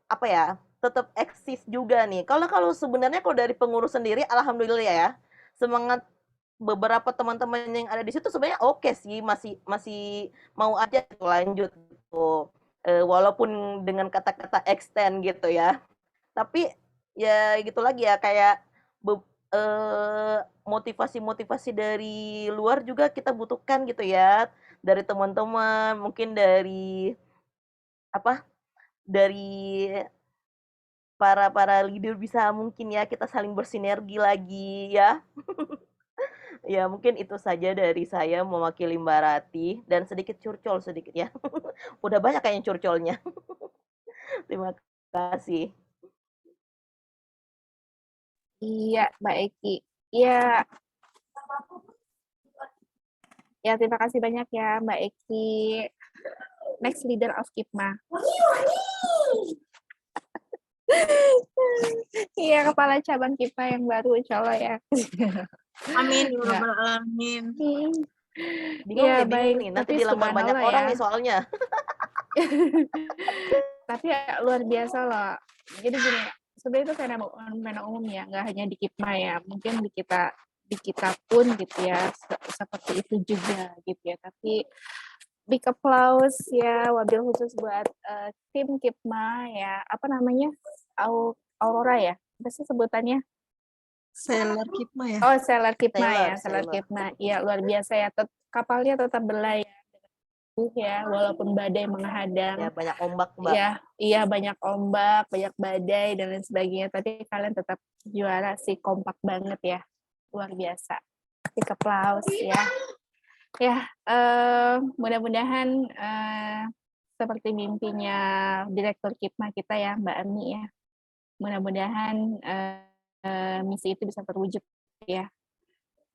eksis juga nih. Kalau sebenarnya kalau dari pengurus sendiri alhamdulillah ya, semangat beberapa teman-teman yang ada di situ sebenarnya oke sih, masih mau aja lanjut gitu. Walaupun dengan kata-kata extend gitu ya. Tapi ya gitu lagi ya, kayak motivasi-motivasi dari luar juga kita butuhkan gitu ya, dari teman-teman, mungkin dari para leader bisa mungkin ya kita saling bersinergi lagi ya. Ya mungkin itu saja dari saya mewakili Mbak Rati dan sedikit curcol sedikit ya. Udah banyak kayaknya curcolnya. Terima kasih. Iya, Mbak Eki. Iya. Ya, terima kasih banyak ya, Mbak Eki. Next leader of KIPMA. Iya, kepala cabang KIPMA yang baru, insya Allah ya. Amin, ya rabbal alamin. Iya, baik. Nih, nanti dilamar banyak orang nih soalnya. Tapi ya, luar biasa loh. Jadi gini, sebenarnya itu fenomena umum ya, nggak hanya di KIPMA ya, mungkin di kita pun gitu ya, seperti itu juga gitu ya. Tapi big applause ya, wabil khusus buat tim KIPMA ya, apa namanya, Aurora ya, apa sih sebutannya? Seller KIPMA ya? Oh, seller KIPMA ya, seller KIPMA. Iya, luar biasa ya, kapalnya tetap berlayar ya, walaupun badai menghadang. Ya, banyak ombak, Mbak. Iya, banyak ombak, banyak badai dan lain sebagainya, tapi kalian tetap juara sih, kompak banget ya. Luar biasa. Big applause ya. Ya, mudah-mudahan seperti mimpinya Direktur KIPMA kita ya, Mbak Ami ya. Mudah-mudahan misi itu bisa terwujud ya.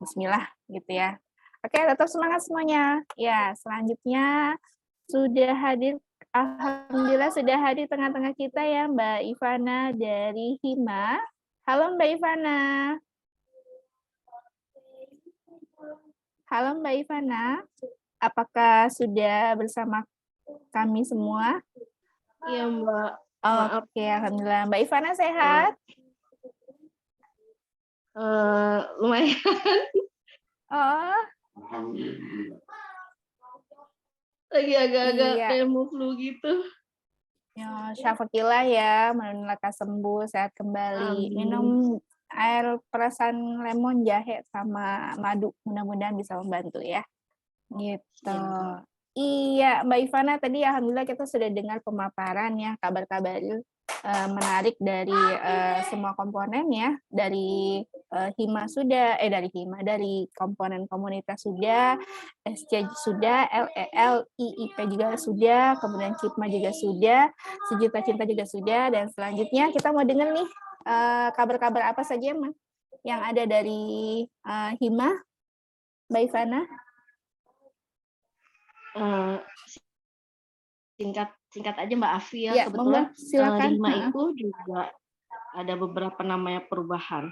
Bismillah gitu ya. Oke, tetap semangat semuanya. Ya, selanjutnya sudah hadir, alhamdulillah sudah hadir tengah-tengah kita ya Mbak Ivana dari HIMA. Halo Mbak Ivana. Halo Mbak Ivana, apakah sudah bersama kami semua? Iya Mbak. Oke, alhamdulillah. Mbak Ivana sehat? Lumayan. Oh. Lagi agak-agak kayak mau flu gitu. Ya, syafaqillah ya, mudah-mudahan lekas sembuh, sehat kembali. Amin. Minum air perasan lemon, jahe, sama madu. Mudah-mudahan bisa membantu ya. Gitu. Iya, Mbak Ivana, tadi alhamdulillah kita sudah dengar pemaparan ya, kabar-kabar menarik dari semua komponen ya, dari HIMA sudah, dari komponen komunitas sudah, SC sudah, LEL, IIP juga sudah, kemudian CIPMA juga sudah, Sejuta Cinta juga sudah, dan selanjutnya kita mau dengar nih kabar-kabar apa saja yang ada dari HIMA, Mbak Ivana? Singkat aja Mbak Afi ya, Ya, kebetulan monggo, silakan. di HIMA itu juga ada beberapa namanya perubahan.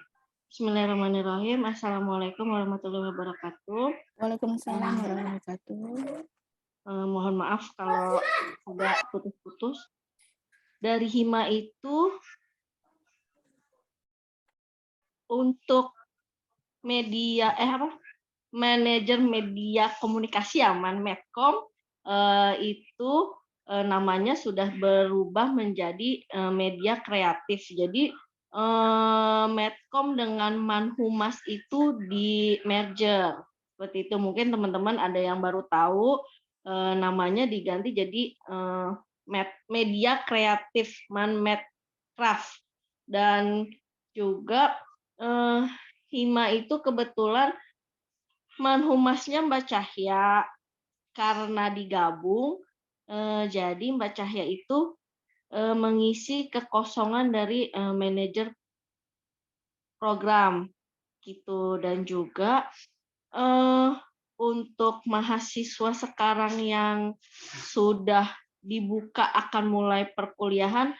Bismillahirrahmanirrahim. Assalamualaikum warahmatullahi wabarakatuh. Waalaikumsalam warahmatullahi wabarakatuh. Mohon maaf kalau agak putus-putus. Dari HIMA itu untuk media manajer media komunikasi aman Medcom itu namanya sudah berubah menjadi media kreatif. Jadi Medcom dengan Manhumas itu di merger. Seperti itu, mungkin teman-teman ada yang baru tahu namanya diganti jadi media kreatif Manmedcraft. Dan juga HIMA itu kebetulan Manhumasnya Mbak Cahya, karena digabung jadi Mbak Cahya itu mengisi kekosongan dari manajer program gitu. Dan juga untuk mahasiswa sekarang yang sudah dibuka akan mulai perkuliahan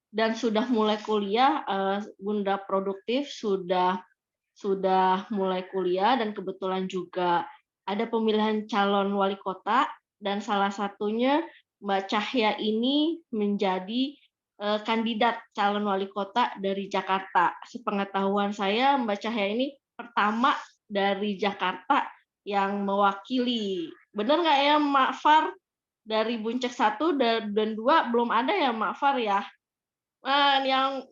dan sudah mulai kuliah, Bunda Produktif sudah mulai kuliah, dan kebetulan juga ada pemilihan calon wali kota, dan salah satunya Mbak Cahya ini menjadi kandidat calon wali kota dari Jakarta. Sepengetahuan saya, Mbak Cahya ini pertama dari Jakarta yang mewakili. Benar nggak ya, Mak Far? Dari Buncek 1 dan 2 belum ada ya, Mak Far ya? Yang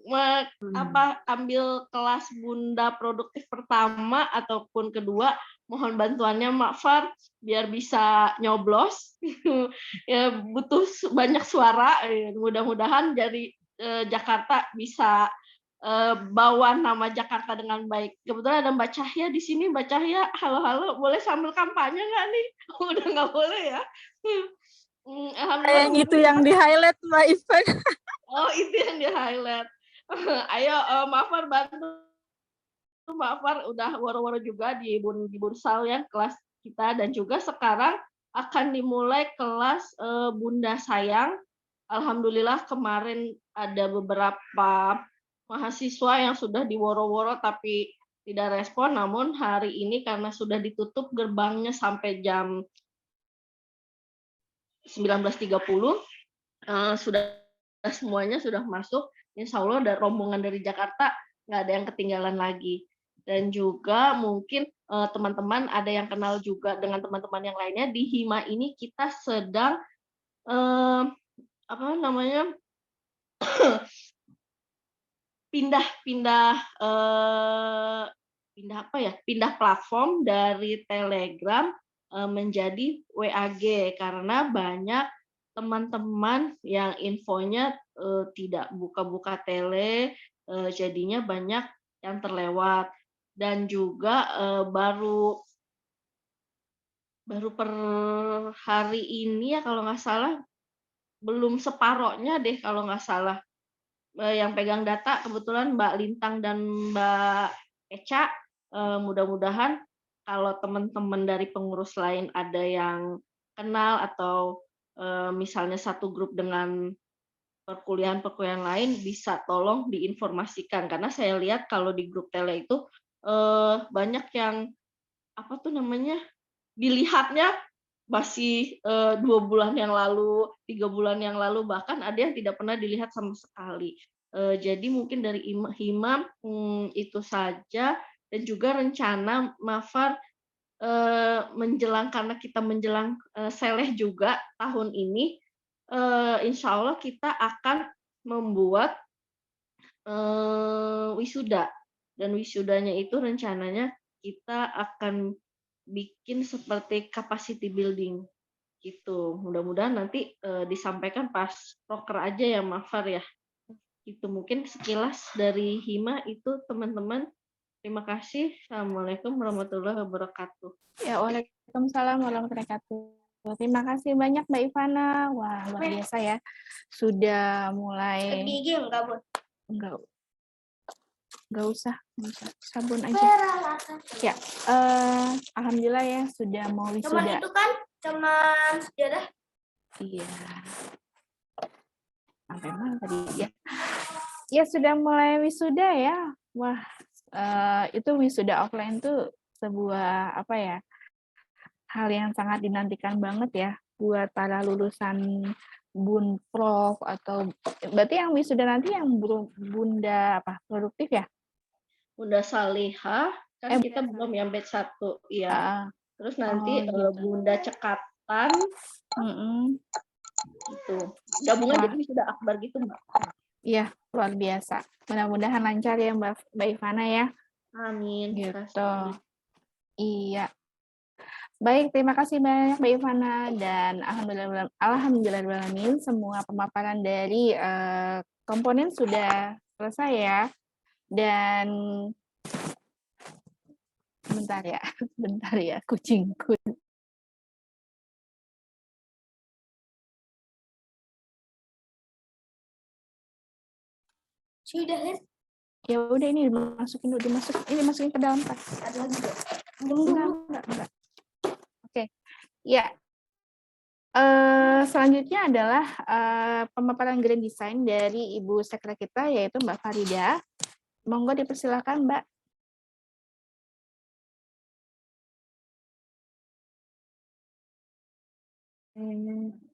ambil kelas Bunda Produktif pertama ataupun kedua, mohon bantuannya Mak Far biar bisa nyoblos. Ya, butuh banyak suara. Mudah-mudahan dari Jakarta bisa bawa nama Jakarta dengan baik. Kebetulan ada Mbak Cahya di sini. Mbak Cahya, halo, boleh sambil kampanye nggak nih? Udah nggak boleh ya. Alhamdulillah. Yang itu yang di-highlight Mbak Ivana. Oh, itu yang di-highlight. Ayo, Mbak Far bantu. Mbak Far udah waro-waro juga di Bursal ya, kelas kita. Dan juga sekarang akan dimulai kelas Bunda Sayang. Alhamdulillah kemarin ada beberapa mahasiswa yang sudah diworo-woro tapi tidak respon. Namun hari ini karena sudah ditutup gerbangnya sampai jam 19.30, sudah semuanya sudah masuk. Insya Allah ada rombongan dari Jakarta, nggak ada yang ketinggalan lagi. Dan juga mungkin teman-teman ada yang kenal juga dengan teman-teman yang lainnya, di HIMA ini kita sedang pindah platform dari Telegram menjadi WAG, karena banyak teman-teman yang infonya tidak buka-buka tele, jadinya banyak yang terlewat. Dan juga baru per hari ini ya kalau nggak salah, belum separohnya deh kalau nggak salah, yang pegang data kebetulan Mbak Lintang dan Mbak Eca. Mudah-mudahan kalau teman-teman dari pengurus lain ada yang kenal atau misalnya satu grup dengan perkuliahan lain, bisa tolong diinformasikan, karena saya lihat kalau di grup tele itu banyak yang dilihatnya masih 2 bulan yang lalu, 3 bulan yang lalu, bahkan ada yang tidak pernah dilihat sama sekali. Jadi mungkin dari HIMA itu saja. Dan juga rencana Mafar menjelang, karena kita menjelang seleh juga tahun ini, insya Allah kita akan membuat wisuda, dan wisudanya itu rencananya kita akan bikin seperti capacity building gitu. Mudah-mudahan nanti disampaikan pas proker aja ya Mafar ya. Itu mungkin sekilas dari Hima itu teman-teman. Terima kasih. Assalamualaikum warahmatullahi wabarakatuh. Ya, waalaikumsalam warahmatullahi wabarakatuh. Terima kasih banyak Mbak Ivana. Wah, luar biasa ya. Sudah mulai Gigi enggak, Bu? enggak usah sabun aja. Ya, alhamdulillah ya sudah mau Cuman wisuda. itu kan, cuman sejarah. Iya. Sampai mana tadi ya? Ya sudah mulai wisuda ya. Wah, itu wisuda offline tuh sebuah apa ya? Hal yang sangat dinantikan banget ya buat para lulusan Bunprof atau berarti yang wisuda nanti yang Bunda apa produktif ya? Bunda Salihah kan kita belum yang batch 1 ya. Terus nanti gitu. Bunda Cekatan itu gabungan jadi wisuda akbar gitu Mbak. Iya, luar biasa. Mudah-mudahan lancar ya Mbak Ivana ya. Amin. Gitu. Iya. Baik, terima kasih banyak Mbak Ivana dan alhamdulillahirrahmanirrahim semua pemaparan dari komponen sudah selesai ya. Dan bentar ya kucingku. Sudah kan? Ya udah ini dimasukin ke dalam tas. Ada lagi, Bu? Enggak. Oke. Ya. Selanjutnya adalah pemaparan grand design dari Ibu Sekre kita yaitu Mbak Farida. Monggo dipersilakan Mbak.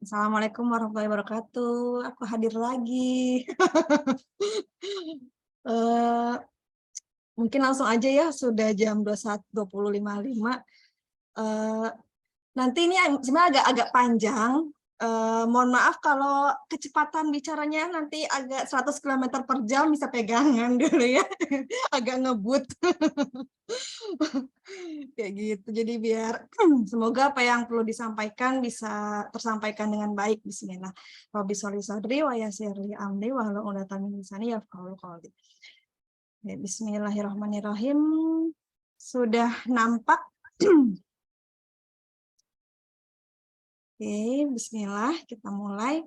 Assalamualaikum warahmatullahi wabarakatuh. Aku hadir lagi. Mungkin langsung aja ya, sudah jam 21.25. Nanti ini sebenarnya agak panjang. Mohon maaf kalau kecepatan bicaranya nanti agak 100 km per jam, bisa pegangan dulu ya. Agak ngebut. Kayak gitu. Jadi biar semoga apa yang perlu disampaikan bisa tersampaikan dengan baik. Bismillah. Rabbi sholli sadri wa yassir li amri wa hlul 'uqdatam min lisani yafqahu qawli. Bismillahirrahmanirrahim. Sudah nampak? Oke, bismillah, kita mulai.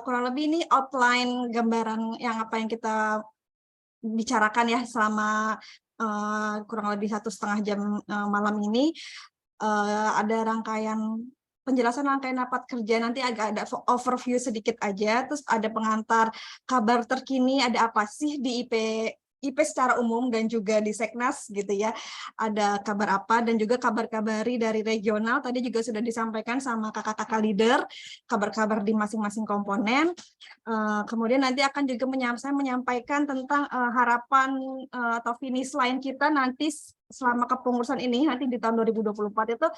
Kurang lebih ini outline gambaran yang apa yang kita bicarakan ya selama kurang lebih 1,5 jam malam ini. Ada rangkaian penjelasan rangkaian rapat kerja, nanti agak ada overview sedikit aja, terus ada pengantar kabar terkini, ada apa sih di IP secara umum dan juga di Seknas gitu ya, ada kabar apa, dan juga kabar-kabari dari regional, tadi juga sudah disampaikan sama kakak-kakak leader, kabar-kabar di masing-masing komponen. Kemudian nanti akan juga saya menyampaikan tentang harapan atau finish line kita nanti selama kepengurusan ini, nanti di tahun 2024 itu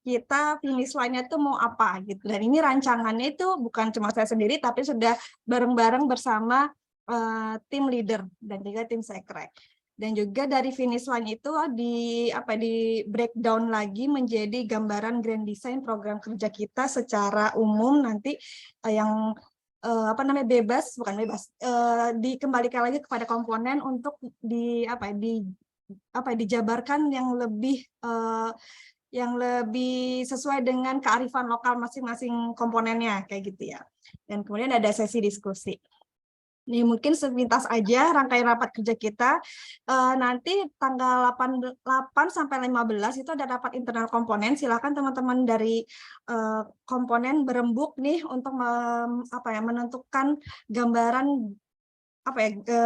kita finish line-nya itu mau apa gitu. Dan ini rancangannya itu bukan cuma saya sendiri, tapi sudah bareng-bareng bersama tim leader dan juga tim sekrek. Dan juga dari finish line itu di breakdown lagi menjadi gambaran grand design program kerja kita secara umum nanti yang dikembalikan lagi kepada komponen untuk dijabarkan yang lebih sesuai dengan kearifan lokal masing-masing komponennya kayak gitu ya. Dan kemudian ada sesi diskusi. Ini mungkin sepintas aja rangkaian rapat kerja kita. Nanti tanggal 8 sampai 15 itu ada rapat internal komponen. Silakan teman-teman dari komponen berembuk nih untuk menentukan gambaran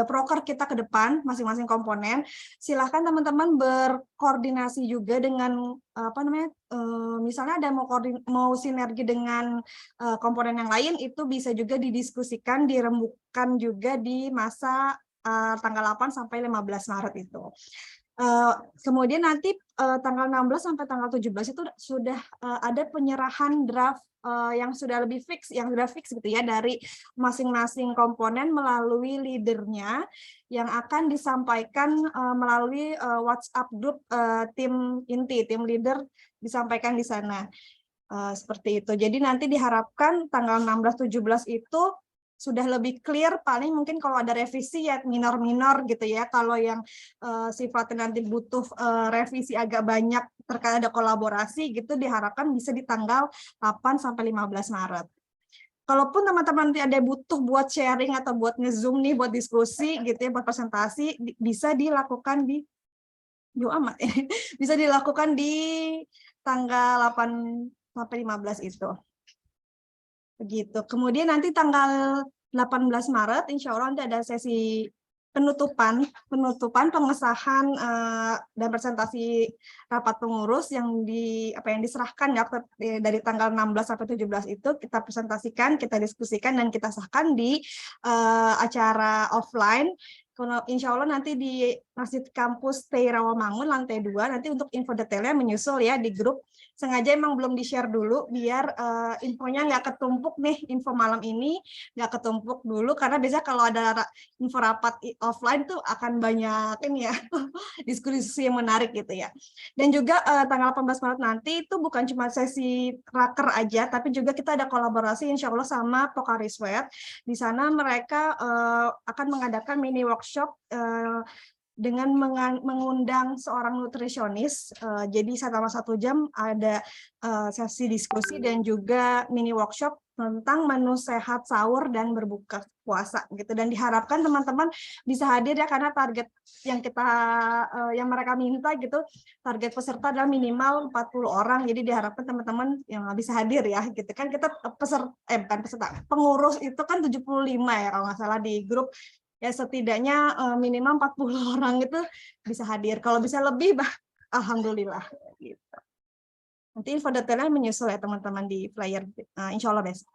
proker kita ke depan masing-masing komponen. Silahkan teman-teman berkoordinasi juga dengan misalnya ada mau sinergi dengan komponen yang lain, itu bisa juga didiskusikan, dirembukkan juga di masa tanggal 8 sampai 15 Maret itu. Kemudian nanti tanggal 16 sampai tanggal 17 itu sudah ada penyerahan draft yang sudah lebih fix, yang sudah fix gitu ya dari masing-masing komponen melalui leadernya yang akan disampaikan melalui WhatsApp grup tim inti, tim leader disampaikan di sana. Seperti itu. Jadi nanti diharapkan tanggal 16-17 itu sudah lebih clear, paling mungkin kalau ada revisi ya minor-minor gitu ya, kalau yang sifatnya nanti butuh revisi agak banyak terkait ada kolaborasi gitu diharapkan bisa di tanggal 8 sampai 15 Maret. Kalaupun teman-teman nanti ada butuh buat sharing atau buat nge-zoom nih buat diskusi gitu ya, buat presentasi bisa dilakukan di bisa dilakukan di tanggal 8 sampai 15 itu. Begitu. Kemudian nanti tanggal 18 Maret, insya Allah nanti ada sesi penutupan pengesahan dan presentasi rapat pengurus yang diserahkan ya dari tanggal 16 sampai 17 itu kita presentasikan, kita diskusikan dan kita sahkan di acara offline. Insya Allah nanti di Masjid Kampus TI Rawamangun lantai 2 nanti untuk info detailnya menyusul ya di grup. Sengaja emang belum di-share dulu biar infonya nggak ketumpuk nih, info malam ini nggak ketumpuk dulu karena biasanya kalau ada info rapat offline tuh akan banyak ini ya diskusi yang menarik gitu ya. Dan juga tanggal 18 Maret nanti itu bukan cuma sesi raker aja tapi juga kita ada kolaborasi insya Allah sama Pokariswet. Di sana mereka akan mengadakan mini workshop dengan mengundang seorang nutrisionis, jadi selama 1 jam ada sesi diskusi dan juga mini workshop tentang menu sehat sahur dan berbuka puasa gitu. Dan diharapkan teman-teman bisa hadir ya karena target yang yang mereka minta gitu, target peserta adalah minimal 40 orang. Jadi diharapkan teman-teman yang bisa hadir ya gitu kan. Kita pengurus itu kan 75 ya kalau nggak salah di grup. Ya setidaknya minimal 40 orang itu bisa hadir. Kalau bisa lebih, alhamdulillah. Gitu. Nanti info detailnya menyusul ya teman-teman di flyer, insya Allah besok.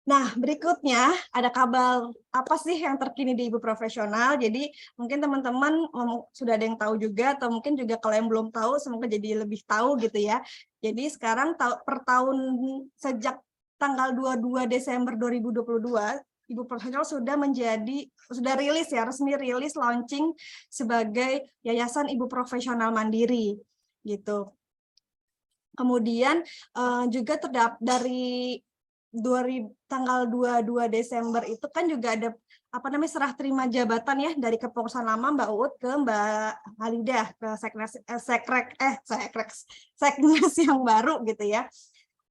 Nah, berikutnya ada kabar apa sih yang terkini di Ibu Profesional. Jadi mungkin teman-teman sudah ada yang tahu juga, atau mungkin juga kalau yang belum tahu, semoga jadi lebih tahu gitu ya. Jadi sekarang per tahun sejak tanggal 22 Desember 2022, Ibu Profesional sudah rilis ya, resmi rilis launching sebagai Yayasan Ibu Profesional Mandiri gitu. Kemudian juga dari tanggal 22 Desember itu kan juga ada serah terima jabatan ya dari kepengurusan lama Mbak Uut ke Mbak Halidah ke Seknas yang baru gitu ya.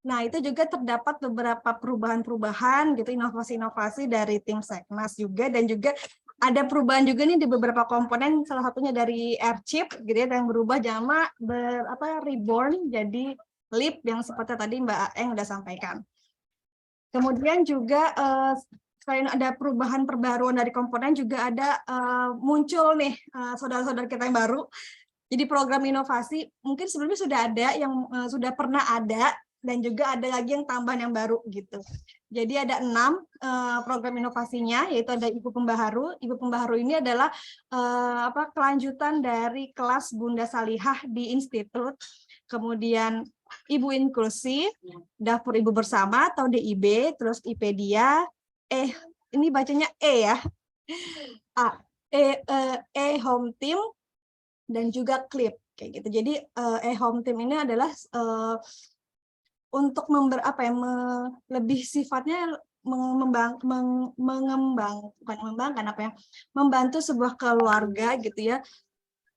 Nah, itu juga terdapat beberapa perubahan-perubahan gitu, inovasi-inovasi dari tim Seknas juga, dan juga ada perubahan juga nih di beberapa komponen, salah satunya dari Airchip gitu ya, yang berubah nama reborn jadi LIP yang seperti tadi Mbak Eng udah sampaikan. Kemudian juga selain ada perubahan perbaruan dari komponen juga ada muncul nih saudara-saudara kita yang baru. Jadi program inovasi mungkin sebelumnya sudah ada yang sudah pernah ada, dan juga ada lagi yang tambahan yang baru gitu. Jadi ada 6 program inovasinya, yaitu ada Ibu Pembaharu. Ibu Pembaharu ini adalah kelanjutan dari kelas Bunda Salihah di Institut. Kemudian Ibu Inklusi, Dapur Ibu Bersama atau DIB, terus IPedia, ini bacanya ya, Home Team, dan juga Clip kayak gitu. Jadi Home Team ini adalah untuk lebih sifatnya membantu sebuah keluarga gitu ya,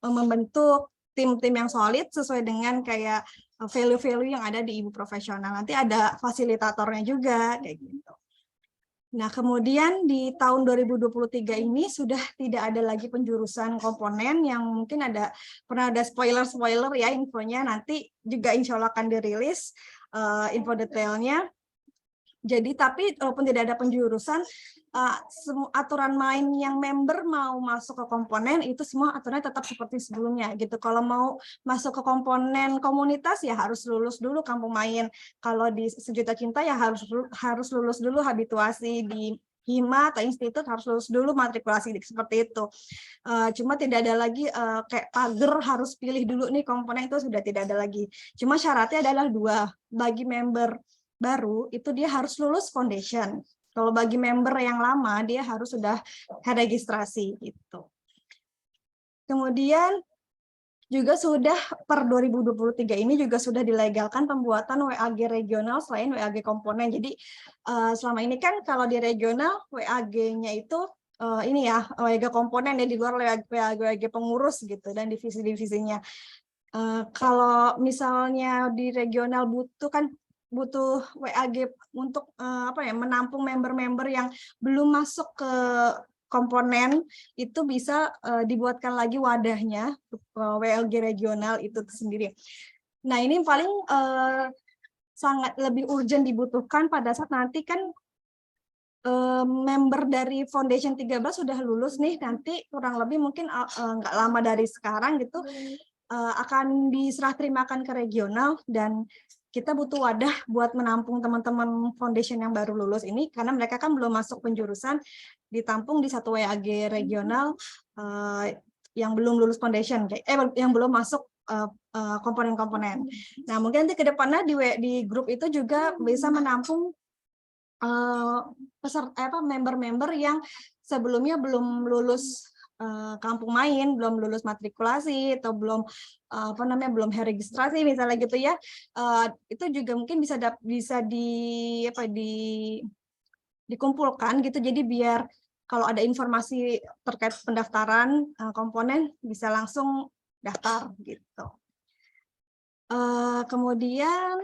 membentuk tim-tim yang solid sesuai dengan kayak value-value yang ada di Ibu Profesional. Nanti ada fasilitatornya juga kayak gitu. Nah, kemudian di tahun 2023 ini sudah tidak ada lagi penjurusan komponen yang mungkin pernah ada spoiler ya infonya, nanti juga insya Allah akan dirilis info detailnya. Jadi tapi walaupun tidak ada penjurusan, aturan main yang member mau masuk ke komponen itu semua aturannya tetap seperti sebelumnya gitu. Kalau mau masuk ke komponen komunitas ya harus lulus dulu kampung main. Kalau di Sejuta Cinta ya harus lulus dulu habituasi di hima atau institut harus lulus dulu matrikulasi seperti itu. Cuma tidak ada lagi kayak pagar harus pilih dulu nih komponen, itu sudah tidak ada lagi. Cuma syaratnya adalah 2. Bagi member baru itu dia harus lulus foundation. Kalau bagi member yang lama dia harus sudah registrasi gitu. Kemudian juga sudah per 2023 ini juga sudah dilegalkan pembuatan WAG regional selain WAG komponen. Jadi selama ini kan kalau di regional WAG-nya itu ini ya WAG komponen ya, di luar WAG pengurus gitu dan divisi-divisinya. Kalau misalnya di regional butuh WAG untuk menampung member-member yang belum masuk ke komponen, itu bisa dibuatkan lagi wadahnya WLG regional itu sendiri. Nah, ini paling sangat lebih urgent dibutuhkan pada saat nanti kan member dari Foundation 13 sudah lulus nih, nanti kurang lebih mungkin nggak lama dari sekarang gitu akan diserah terimakan ke regional, dan kita butuh wadah buat menampung teman-teman foundation yang baru lulus ini, karena mereka kan belum masuk penjurusan, ditampung di satu WAG regional yang belum lulus foundation, yang belum masuk komponen-komponen. Nah, mungkin nanti ke depannya di grup itu juga bisa menampung peserta member-member yang sebelumnya belum lulus kampung main, belum lulus matrikulasi atau belum belum registrasi misalnya gitu ya. Itu juga mungkin bisa dikumpulkan gitu, jadi biar kalau ada informasi terkait pendaftaran komponen bisa langsung daftar gitu. Kemudian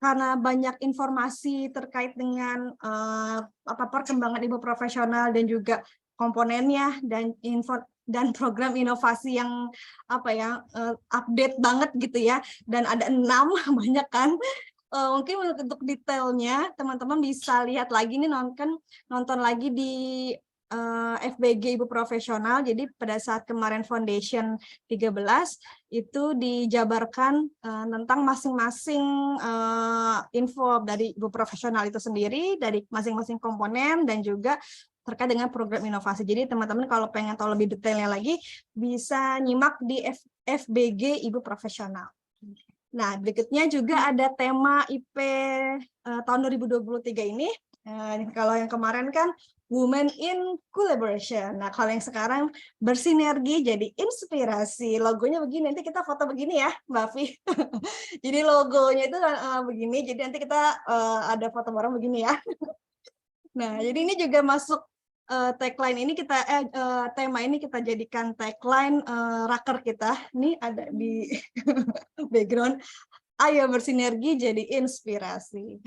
karena banyak informasi terkait dengan perkembangan ibu profesional dan juga komponennya dan program inovasi yang update banget gitu ya, dan ada 6 banyak kan. Mungkin untuk detailnya teman-teman bisa lihat lagi nih, nonton lagi di FBG Ibu Profesional. Jadi pada saat kemarin Foundation 13 itu dijabarkan tentang masing-masing info dari Ibu Profesional itu sendiri, dari masing-masing komponen dan juga terkait dengan program inovasi. Jadi teman-teman kalau pengen tahu lebih detailnya lagi bisa nyimak di FBG Ibu Profesional. Nah, berikutnya juga ada tema IP tahun 2023 ini. Kalau yang kemarin kan Women in Collaboration. Nah, kalau yang sekarang bersinergi jadi inspirasi. Logonya begini, nanti kita foto begini ya, Mbak Afi. Jadi logonya itu begini, jadi nanti kita ada foto bareng begini ya. Nah, jadi ini juga masuk tagline ini tema ini kita jadikan tagline raker kita. Ini ada di background. Ayo bersinergi jadi inspirasi.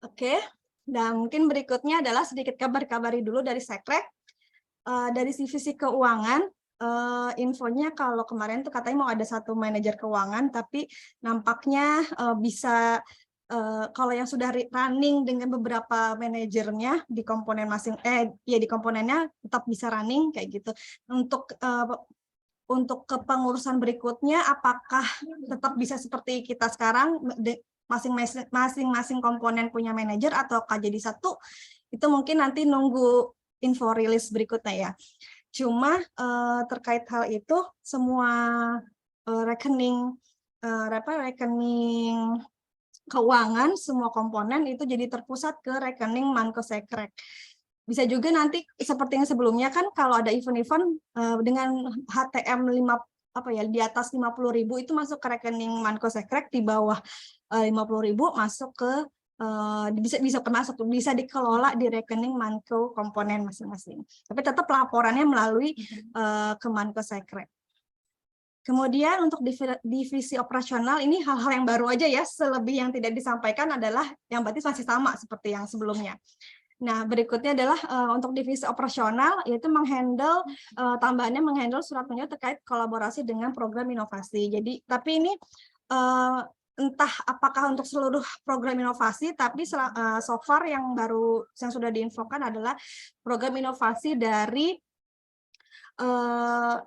Oke. Nah, mungkin berikutnya adalah sedikit kabar-kabari dulu dari Sekrek. Dari divisi keuangan, infonya kalau kemarin tuh katanya mau ada 1 manajer keuangan, tapi nampaknya bisa kalau yang sudah running dengan beberapa manajernya di komponen di komponennya tetap bisa running kayak gitu. Untuk kepengurusan berikutnya apakah tetap bisa seperti kita sekarang, masing-masing komponen punya manajer ataukah jadi satu, itu mungkin nanti nunggu info rilis berikutnya ya. Cuma terkait hal itu semua rekening keuangan semua komponen itu jadi terpusat ke rekening Manko Sekrek. Bisa juga nanti seperti yang sebelumnya kan kalau ada event-event dengan HTM di atas 50.000 itu masuk ke rekening Manko Sekrek, di bawah 50.000 masuk ke bisa dikelola di rekening Manko komponen masing-masing. Tapi tetap laporannya melalui ke Manko Sekrek. Kemudian untuk divisi operasional ini hal-hal yang baru aja ya, selebih yang tidak disampaikan adalah yang berarti masih sama seperti yang sebelumnya. Nah, berikutnya adalah untuk divisi operasional, yaitu tambahannya menghandle surat menyurat terkait kolaborasi dengan program inovasi. Jadi, tapi ini entah apakah untuk seluruh program inovasi, tapi so far yang sudah diinfokan adalah program inovasi dari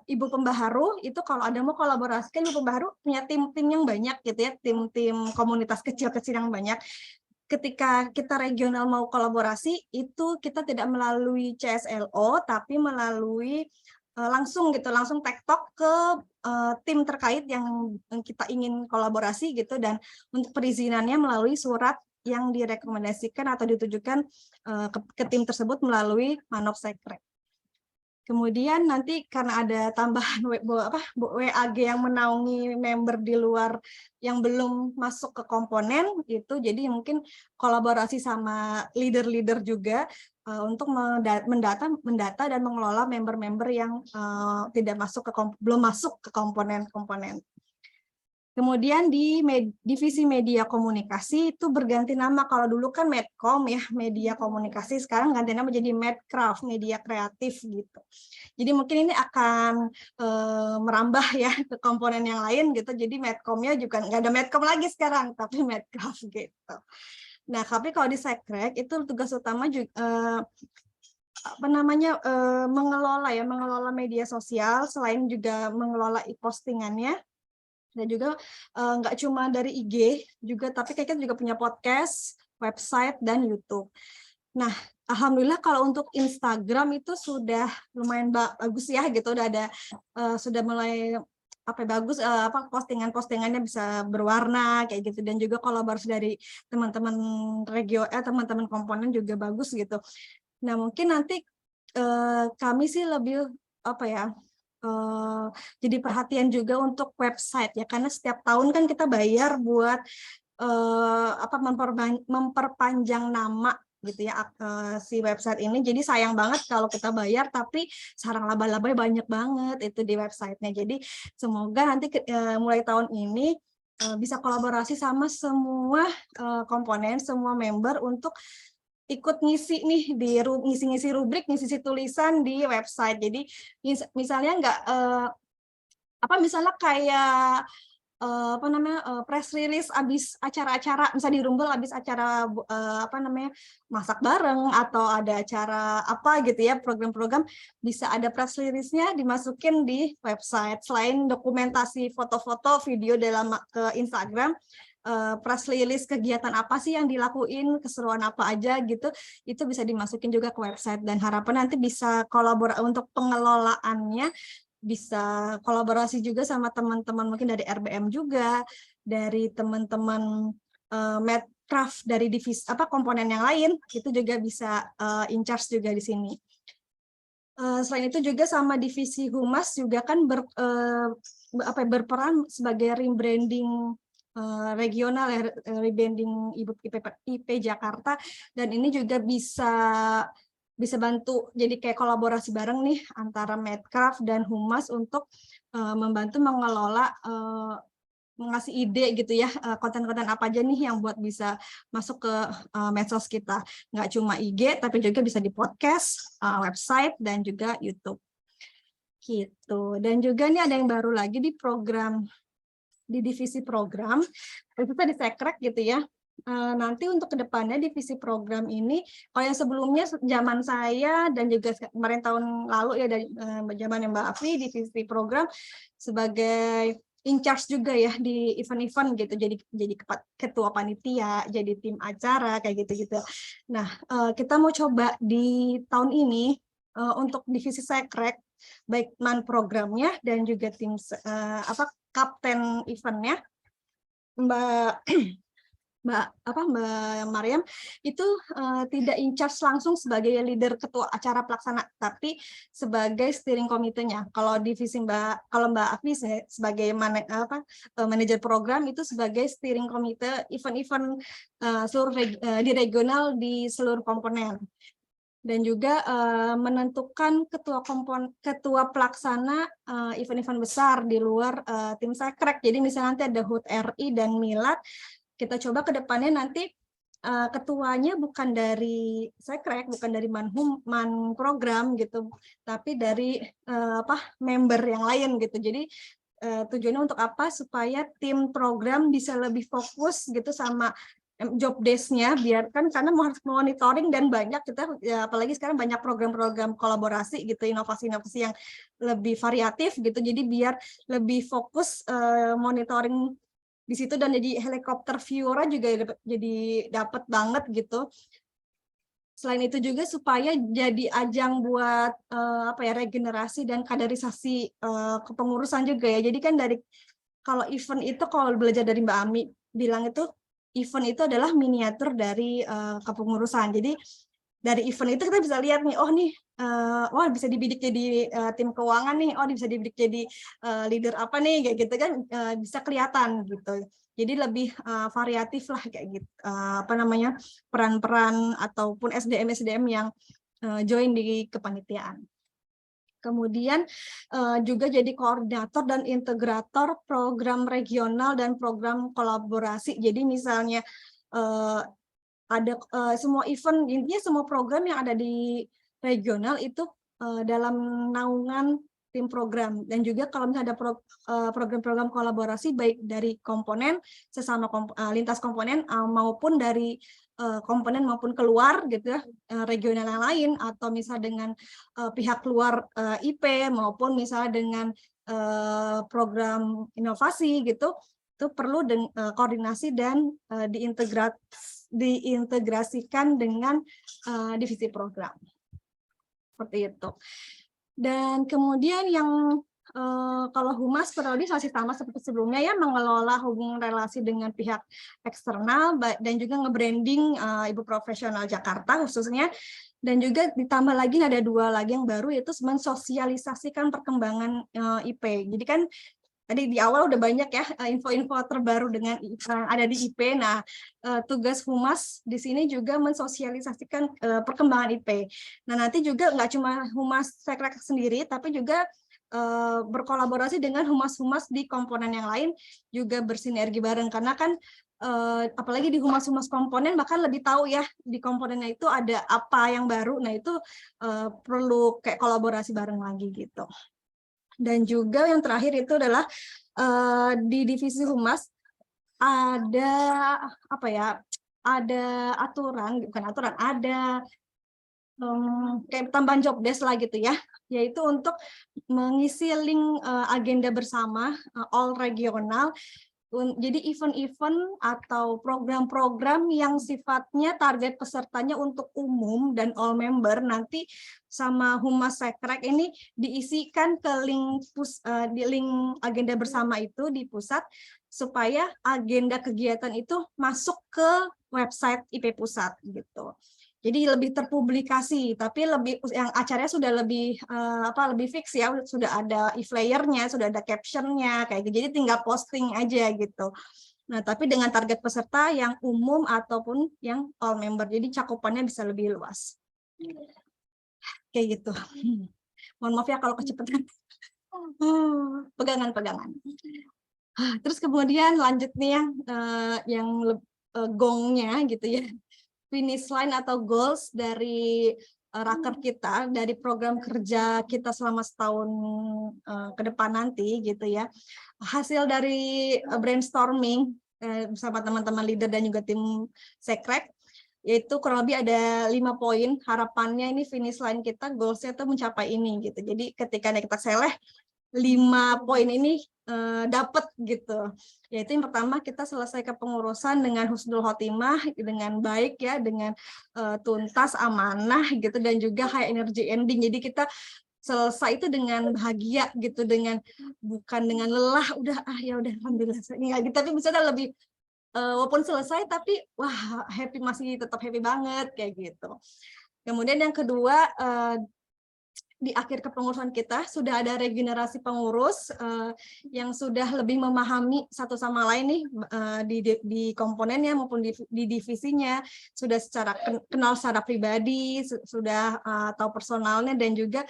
Ibu Pembaharu. Itu kalau ada mau kolaborasi, kan Ibu Pembaharu punya tim-tim yang banyak gitu ya, tim-tim komunitas kecil-kecil yang banyak. ketika kita regional mau kolaborasi itu kita tidak melalui CSLO tapi melalui langsung tektok ke tim terkait yang kita ingin kolaborasi gitu, dan untuk perizinannya melalui surat yang direkomendasikan atau ditujukan ke tim tersebut melalui Manopsekrek. Kemudian nanti karena ada tambahan WAG yang menaungi member di luar yang belum masuk ke komponen itu, jadi mungkin kolaborasi sama leader-leader juga untuk mendata dan mengelola member-member yang belum masuk ke komponen-komponen. Kemudian di divisi media komunikasi itu berganti nama. Kalau dulu kan Medcom ya, media komunikasi, sekarang ganti nama jadi Medcraft, media kreatif gitu. Jadi mungkin ini akan merambah ya ke komponen yang lain gitu. Jadi Medcomnya juga nggak ada Medcom lagi sekarang, tapi Medcraft gitu. Nah, tapi kalau di Sekrek itu tugas utama juga mengelola media sosial, selain juga mengelola e-postingannya. Dan juga nggak cuma dari IG juga, tapi kita juga punya podcast, website, dan YouTube. Nah, alhamdulillah kalau untuk Instagram itu sudah lumayan bagus ya gitu, sudah mulai bagus, postingan-postingannya bisa berwarna kayak gitu, dan juga kolaborasi dari teman-teman teman-teman komponen juga bagus gitu. Nah, mungkin nanti kami sih lebih jadi perhatian juga untuk website ya, karena setiap tahun kan kita bayar buat memperpanjang nama gitu ya si website ini. Jadi sayang banget kalau kita bayar tapi sarang laba-labanya banyak banget itu di websitenya. Jadi semoga nanti mulai tahun ini bisa kolaborasi sama semua komponen, semua member untuk ikut ngisi nih di ngisi rubrik, ngisi tulisan di website. Jadi misalnya misalnya kayak press release abis acara-acara, misalnya di Rumbel abis acara masak bareng atau ada acara apa gitu ya, program-program, bisa ada press release-nya dimasukin di website. Selain dokumentasi foto-foto, video ke Instagram, press release kegiatan apa sih yang dilakuin, keseruan apa aja gitu, itu bisa dimasukin juga ke website. Dan harapan nanti bisa kolaborasi untuk pengelolaannya, bisa kolaborasi juga sama teman-teman mungkin dari RBM juga, dari teman-teman Medcraft dari divisi komponen yang lain, itu juga bisa in charge juga di sini. Selain itu juga sama divisi Humas juga kan berperan sebagai rebranding regional, rebranding IP Jakarta, dan ini juga bisa bantu jadi kayak kolaborasi bareng nih antara Medcraft dan Humas untuk membantu mengelola, mengasih ide gitu ya, konten-konten apa aja nih yang buat bisa masuk ke medsos kita. Nggak cuma IG, tapi juga bisa di podcast, website, dan juga YouTube. Gitu. Dan juga nih ada yang baru lagi di program, di divisi program, itu tadi Sekrek gitu ya. Nanti untuk kedepannya divisi program ini, kalau yang sebelumnya zaman saya dan juga kemarin tahun lalu ya dari zaman Mbak Afi, divisi program sebagai in charge juga ya di event-event gitu, jadi ketua panitia, jadi tim acara kayak gitu-gitu. Nah, kita mau coba di tahun ini untuk divisi Sekrek, baik man programnya dan juga tim kapten eventnya, Mbak Mariam itu tidak in charge langsung sebagai leader ketua acara pelaksana, tapi sebagai steering komitenya. Kalau divisi Mbak Afi sebagai manajer program, itu sebagai steering komite event-event di regional di seluruh komponen. Dan juga menentukan ketua pelaksana event-event besar di luar tim Sekrek. Jadi misalnya nanti ada HUT RI dan Milad, kita coba ke depannya nanti ketuanya bukan dari Sekrek, bukan dari man program gitu, tapi dari member yang lain gitu. Jadi tujuannya untuk apa? Supaya tim program bisa lebih fokus gitu sama job desk-nya, biarkan karena harus monitoring dan banyak kita ya, apalagi sekarang banyak program-program kolaborasi gitu, inovasi-inovasi yang lebih variatif gitu, jadi biar lebih fokus monitoring di situ, dan jadi helikopter viewer juga jadi dapat banget gitu. Selain itu juga supaya jadi ajang buat apa ya, regenerasi dan kaderisasi kepengurusan juga ya. Jadi kan dari kalau event itu, kalau belajar dari Mbak Ami bilang itu, event itu adalah miniatur dari kepengurusan. Jadi dari event itu kita bisa lihat nih, oh nih, wah bisa dibidik jadi tim keuangan nih, oh bisa dibidik jadi leader apa nih, kayak gitu kan, bisa kelihatan gitu. Jadi lebih variatif lah kayak gitu, apa namanya, peran-peran ataupun SDM yang join di kepanitiaan. Kemudian juga jadi koordinator dan integrator program regional dan program kolaborasi. Jadi misalnya ada semua event, intinya semua program yang ada di regional itu dalam naungan tim program. Dan juga kalau misalnya ada program-program kolaborasi baik dari komponen, sesama lintas komponen, maupun dari komponen maupun keluar gitu ya, regional yang lain, atau misalnya dengan pihak luar IP, maupun misalnya dengan program inovasi gitu, itu perlu koordinasi dan diintegrasikan dengan divisi program. Seperti itu. Dan kemudian yang kalau humas kurang lebih masih sama seperti sebelumnya ya, mengelola hubungan relasi dengan pihak eksternal dan juga nge-branding Ibu Profesional Jakarta khususnya. Dan juga ditambah lagi ada 2 lagi yang baru, yaitu mensosialisasikan perkembangan IP. Jadi kan tadi di awal udah banyak ya info-info terbaru dengan ada di IP. Nah, tugas humas di sini juga mensosialisasikan perkembangan IP. Nah, nanti juga nggak cuma humas Sekrek sendiri, tapi juga berkolaborasi dengan humas-humas di komponen yang lain, juga bersinergi bareng, karena kan apalagi di humas-humas komponen bahkan lebih tahu ya di komponennya itu ada apa yang baru. Nah, itu perlu kayak kolaborasi bareng lagi gitu. Dan juga yang terakhir itu adalah di divisi humas ada apa ya, ada aturan, bukan aturan, ada kayak tambahan job desk lah gitu ya, yaitu untuk mengisi link agenda bersama all regional. Jadi event-event atau program-program yang sifatnya target pesertanya untuk umum dan all member, nanti sama Humas Sekrek ini diisikan ke di link agenda bersama itu di pusat, supaya agenda kegiatan itu masuk ke website IP pusat gitu. Jadi lebih terpublikasi, tapi lebih yang acaranya sudah lebih lebih fix ya, sudah ada e-flyernya, sudah ada captionnya kayak gitu. Jadi tinggal posting aja gitu. Nah, tapi dengan target peserta yang umum ataupun yang all member, jadi cakupannya bisa lebih luas. Kayak gitu. Mohon maaf ya kalau kecepatan. Pegangan-pegangan. Terus kemudian lanjut nih ya, yang gongnya gitu ya. Finish line atau goals dari raker kita, dari program kerja kita selama setahun ke depan nanti gitu ya. Hasil dari brainstorming bersama teman-teman leader dan juga tim Sekrek, yaitu kurang lebih ada 5 poin. Harapannya ini finish line kita, goalsnya itu mencapai ini gitu. Jadi ketika kita seleh 5 poin ini dapat gitu. Yaitu yang pertama, kita selesai kepengurusan dengan husnul khotimah, dengan baik ya, dengan tuntas, amanah gitu, dan juga high energy ending. Jadi kita selesai itu dengan bahagia gitu, dengan bukan dengan lelah, udah ya udah alhamdulillah gitu, tapi misalnya lebih walaupun selesai tapi wah happy, masih tetap happy banget kayak gitu. Kemudian yang kedua, di akhir kepengurusan kita sudah ada regenerasi pengurus yang sudah lebih memahami satu sama lain nih di komponennya maupun di divisinya, sudah secara kenal secara pribadi, sudah tahu personalnya, dan juga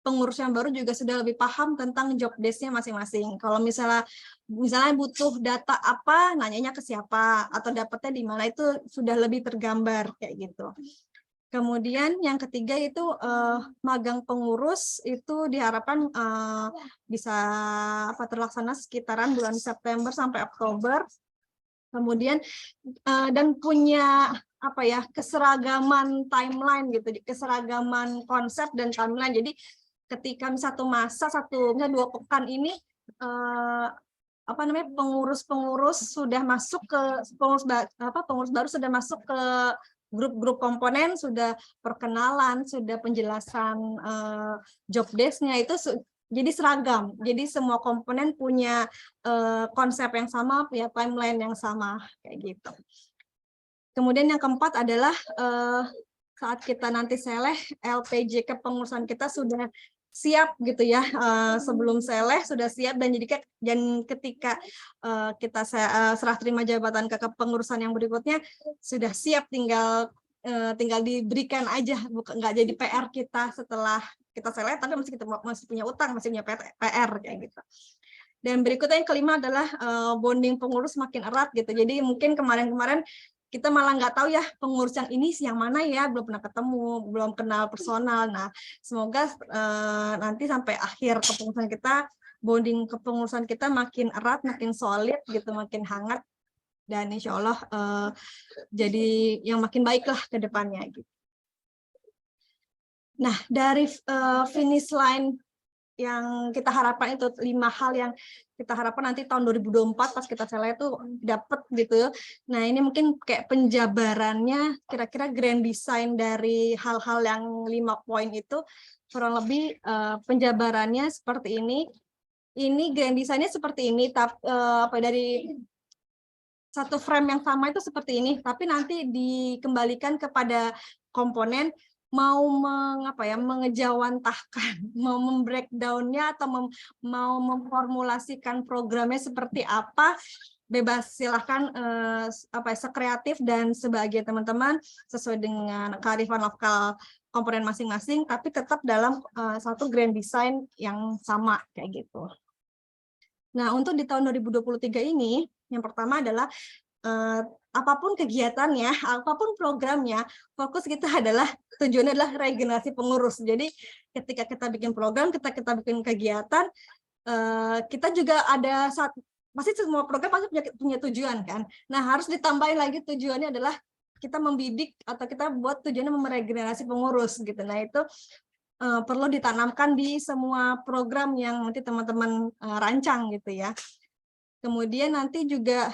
pengurus yang baru juga sudah lebih paham tentang job desk-nya masing-masing. Kalau misalnya butuh data apa, nanyanya ke siapa, atau dapatnya di mana, itu sudah lebih tergambar kayak gitu. Kemudian yang ketiga itu magang pengurus itu diharapkan bisa terlaksana sekitaran bulan September sampai Oktober. Kemudian dan punya keseragaman timeline gitu, keseragaman konsep dan timeline. Jadi ketika misalnya 2 pekan ini pengurus-pengurus sudah masuk ke pengurus baru sudah masuk ke grup-grup komponen, sudah perkenalan, sudah penjelasan job desk-nya itu jadi seragam. Jadi semua komponen punya konsep yang sama, punya timeline yang sama kayak gitu. Kemudian yang keempat adalah saat kita nanti seleh, LPJ kepengurusan kita sudah siap gitu ya, sebelum seleh sudah siap, dan ketika kita serah terima jabatan ke kepengurusan yang berikutnya sudah siap, tinggal diberikan aja, nggak jadi PR kita setelah kita seleh, tapi masih punya utang, masih punya PR kayak gitu. Dan berikutnya yang kelima adalah bonding pengurus makin erat gitu. Jadi mungkin kemarin-kemarin kita malah nggak tahu ya pengurus yang ini yang mana ya, belum pernah ketemu, belum kenal personal. Nah, semoga nanti sampai akhir kepengurusan kita, bonding kepengurusan kita makin erat, makin solid gitu, makin hangat, dan insya Allah jadi yang makin baiklah ke depannya gitu. Nah, dari finish line yang kita harapkan itu 5 hal yang kita harapkan nanti tahun 2024 pas kita selesai itu dapat gitu. Nah, ini mungkin kayak penjabarannya, kira-kira grand design dari hal-hal yang 5 poin itu kurang lebih penjabarannya seperti ini. Ini grand design-nya seperti ini, tapi dari satu frame yang sama itu seperti ini, tapi nanti dikembalikan kepada komponen mau mengejawantahkan, mau membreakdown-nya atau mau memformulasikan programnya seperti apa, bebas, silahkan sekreatif dan sebagai teman-teman sesuai dengan kearifan lokal komponen masing-masing, tapi tetap dalam satu grand design yang sama kayak gitu. Nah, untuk di tahun 2023 ini, yang pertama adalah apapun kegiatannya, apapun programnya, fokus kita adalah tujuannya adalah regenerasi pengurus. Jadi ketika kita bikin program, kita bikin kegiatan, kita juga ada pasti semua program pasti punya tujuan kan. Nah, harus ditambahin lagi tujuannya adalah kita membidik atau kita buat tujuannya meregenerasi pengurus gitu. Nah, itu perlu ditanamkan di semua program yang nanti teman-teman rancang gitu ya. Kemudian nanti juga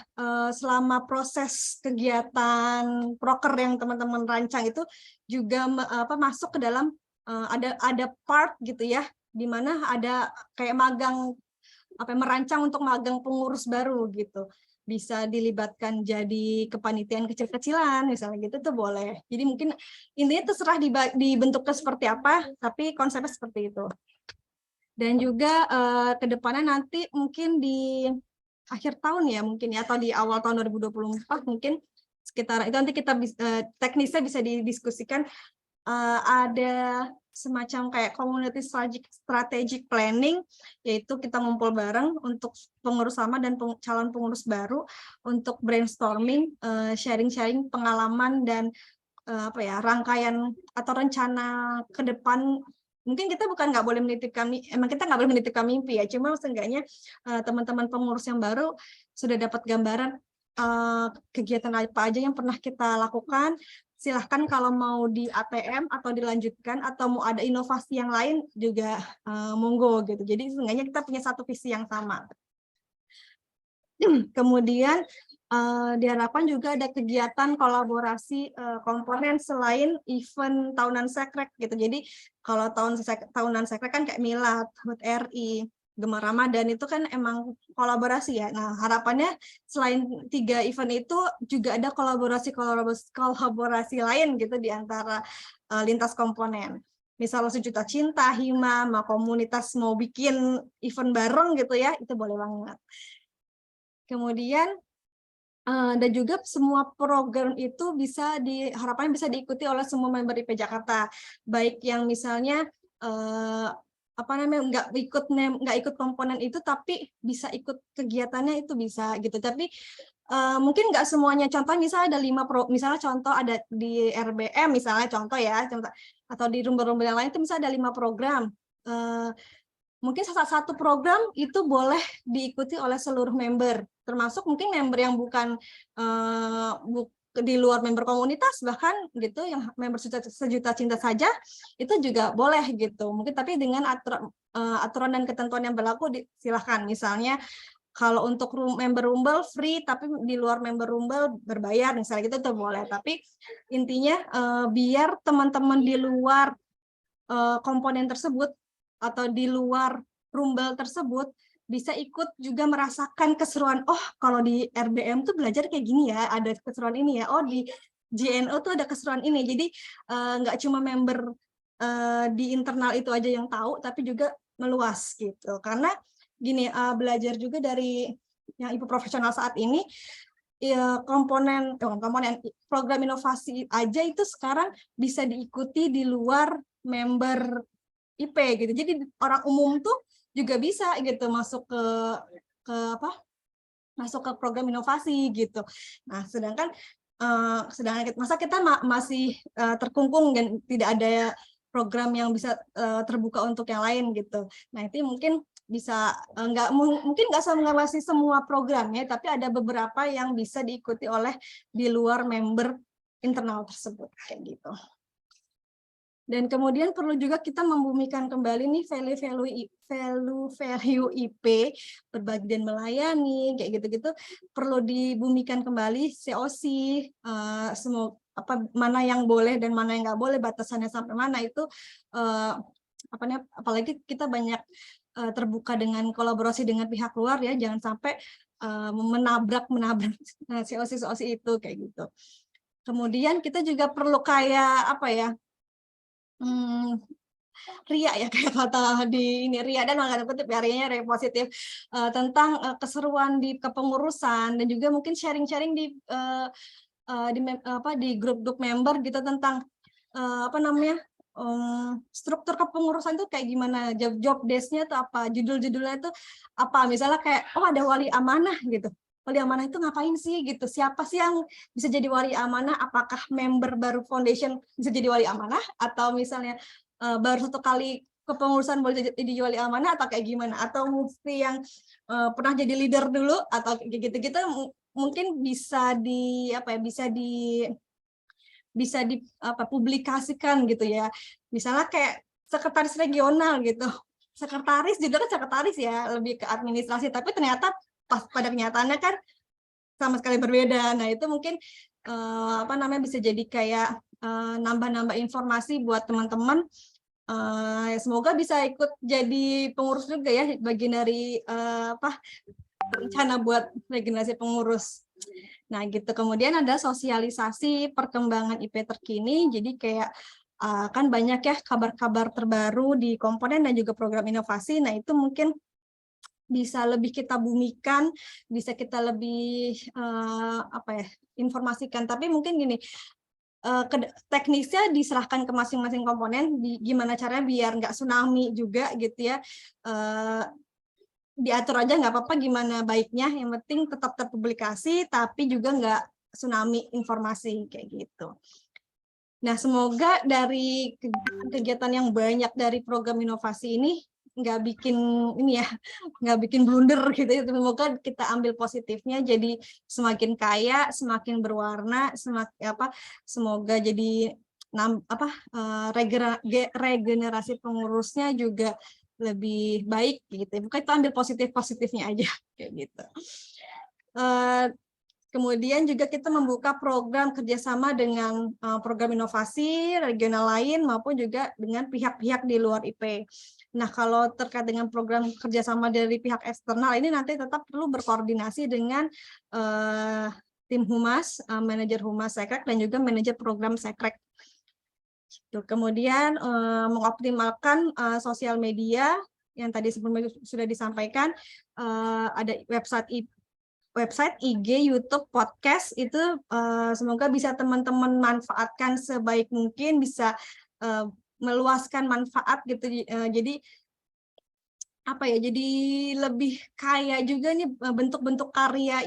selama proses kegiatan proker yang teman-teman rancang itu juga masuk ke dalam ada part gitu ya, di mana ada kayak magang merancang untuk magang pengurus baru gitu. Bisa dilibatkan jadi kepanitiaan kecil-kecilan misalnya gitu tuh boleh. Jadi mungkin intinya terserah dibentuknya seperti apa, tapi konsepnya seperti itu. Dan juga ke depannya nanti mungkin di akhir tahun ya mungkin ya, atau di awal tahun 2024 mungkin sekitar itu nanti kita teknisnya bisa didiskusikan, ada semacam kayak community strategic planning, yaitu kita ngumpul bareng untuk pengurus lama dan calon pengurus baru untuk brainstorming, sharing-sharing pengalaman dan rangkaian atau rencana ke depan. Mungkin kita nggak boleh menitipkan, emang kita nggak boleh menitipkan mimpi ya, cuma seenggaknya teman-teman pengurus yang baru sudah dapat gambaran kegiatan apa aja yang pernah kita lakukan. Silahkan kalau mau di ATM atau dilanjutkan atau mau ada inovasi yang lain juga monggo gitu. Jadi seenggaknya kita punya satu visi yang sama. Kemudian diharapkan juga ada kegiatan kolaborasi komponen selain event tahunan sekrek gitu. Jadi kalau tahunan sekrek kan kayak Milad, HUT RI, Gemar Ramadan itu kan emang kolaborasi ya. Nah, harapannya selain 3 event itu juga ada kolaborasi lain gitu di antara lintas komponen. Misalnya Sejuta Cinta, Hima, komunitas mau bikin event bareng gitu ya, itu boleh banget. Kemudian dan juga semua program itu harapannya bisa diikuti oleh semua member IP Jakarta, baik yang misalnya nggak ikut komponen itu tapi bisa ikut kegiatannya itu bisa gitu. Tapi mungkin nggak semuanya, contoh misalnya ada 5 misalnya contoh ada di RBM misalnya contoh atau di rumah-rumah yang lain itu misalnya ada 5 program. Mungkin satu program itu boleh diikuti oleh seluruh member, termasuk mungkin member yang bukan di luar member komunitas bahkan gitu, yang member Sejuta Cinta saja itu juga boleh gitu. Mungkin tapi dengan aturan dan ketentuan yang berlaku silahkan. Misalnya Kalau untuk member Rumble free, tapi di luar member Rumble berbayar, misalnya gitu tuh boleh. Tapi intinya biar teman-teman di luar komponen tersebut atau di luar Rumble tersebut bisa ikut juga merasakan keseruan. Oh, kalau di RBM tuh belajar kayak gini ya, ada keseruan ini ya. Oh, di JNO tuh ada keseruan ini. Jadi nggak cuma member di internal itu aja yang tahu, tapi juga meluas gitu. Karena gini, belajar juga dari yang ibu profesional saat ini, ya, komponen program inovasi aja itu sekarang bisa diikuti di luar member IP gitu. Jadi orang umum tuh juga bisa gitu masuk ke masuk ke program inovasi gitu. Nah, sedangkan masa kita masih terkungkung dan tidak ada program yang bisa terbuka untuk yang lain gitu. Nah, itu mungkin bisa mungkin nggak mengawasi semua programnya, tapi ada beberapa yang bisa diikuti oleh di luar member internal tersebut kayak gitu. Dan kemudian perlu juga kita membumikan kembali nih value IP, berbagi dan melayani, kayak gitu-gitu, perlu dibumikan kembali COC, semua mana yang boleh dan mana yang nggak boleh, batasannya sampai mana itu, apalagi kita banyak terbuka dengan kolaborasi dengan pihak luar ya, jangan sampai menabrak COC itu kayak gitu. Kemudian kita juga perlu kayak ria ya, kayak kata di ini ria dan nggak kutip ya, rianya ria positif tentang keseruan di kepengurusan, dan juga mungkin sharing-sharing di grup-grup member gitu tentang struktur kepengurusan itu kayak gimana, job desk-nya itu apa, judul-judulnya itu apa, misalnya kayak ada wali amanah gitu. Wali amanah itu ngapain sih gitu? Siapa sih yang bisa jadi wali amanah? Apakah member baru foundation bisa jadi wali amanah, atau misalnya baru satu kali kepengurusan boleh jadi wali amanah, atau kayak gimana? Atau mesti yang pernah jadi leader dulu, atau gitu-gitu mungkin bisa publikasikan gitu ya. Misalnya kayak sekretaris regional gitu. Judulnya sekretaris ya, lebih ke administrasi, tapi ternyata pas pada kenyataannya kan sama sekali berbeda. Nah, itu mungkin bisa jadi kayak nambah-nambah informasi buat teman-teman. Semoga bisa ikut jadi pengurus juga ya, bagian dari rencana buat regenerasi pengurus. Nah, gitu. Kemudian ada sosialisasi perkembangan IP terkini. Jadi kayak kan banyak ya kabar-kabar terbaru di komponen dan juga program inovasi. Nah, itu mungkin bisa lebih kita bumikan, bisa kita lebih informasikan. Tapi mungkin gini, teknisnya diserahkan ke masing-masing komponen, gimana caranya biar nggak tsunami juga gitu ya. Diatur aja nggak apa-apa gimana baiknya, yang penting tetap terpublikasi, tapi juga nggak tsunami informasi kayak gitu. Nah, semoga dari kegiatan yang banyak dari program inovasi ini nggak bikin blunder gitu ya. Semoga kita ambil positifnya, jadi semakin kaya, semakin berwarna, semoga jadi regenerasi pengurusnya juga lebih baik gitu. Bukan kita ambil positifnya aja kayak gitu. Kemudian juga kita membuka program kerjasama dengan program inovasi regional lain maupun juga dengan pihak-pihak di luar IP. Nah, kalau terkait dengan program kerjasama dari pihak eksternal ini nanti tetap perlu berkoordinasi dengan tim humas, manajer humas Sekrek dan juga manajer program Sekrek. Kemudian mengoptimalkan sosial media yang tadi sebelumnya sudah disampaikan, ada website, IG, YouTube, podcast, itu semoga bisa teman-teman manfaatkan sebaik mungkin, bisa meluaskan manfaat gitu. Jadi jadi lebih kaya juga nih bentuk-bentuk karya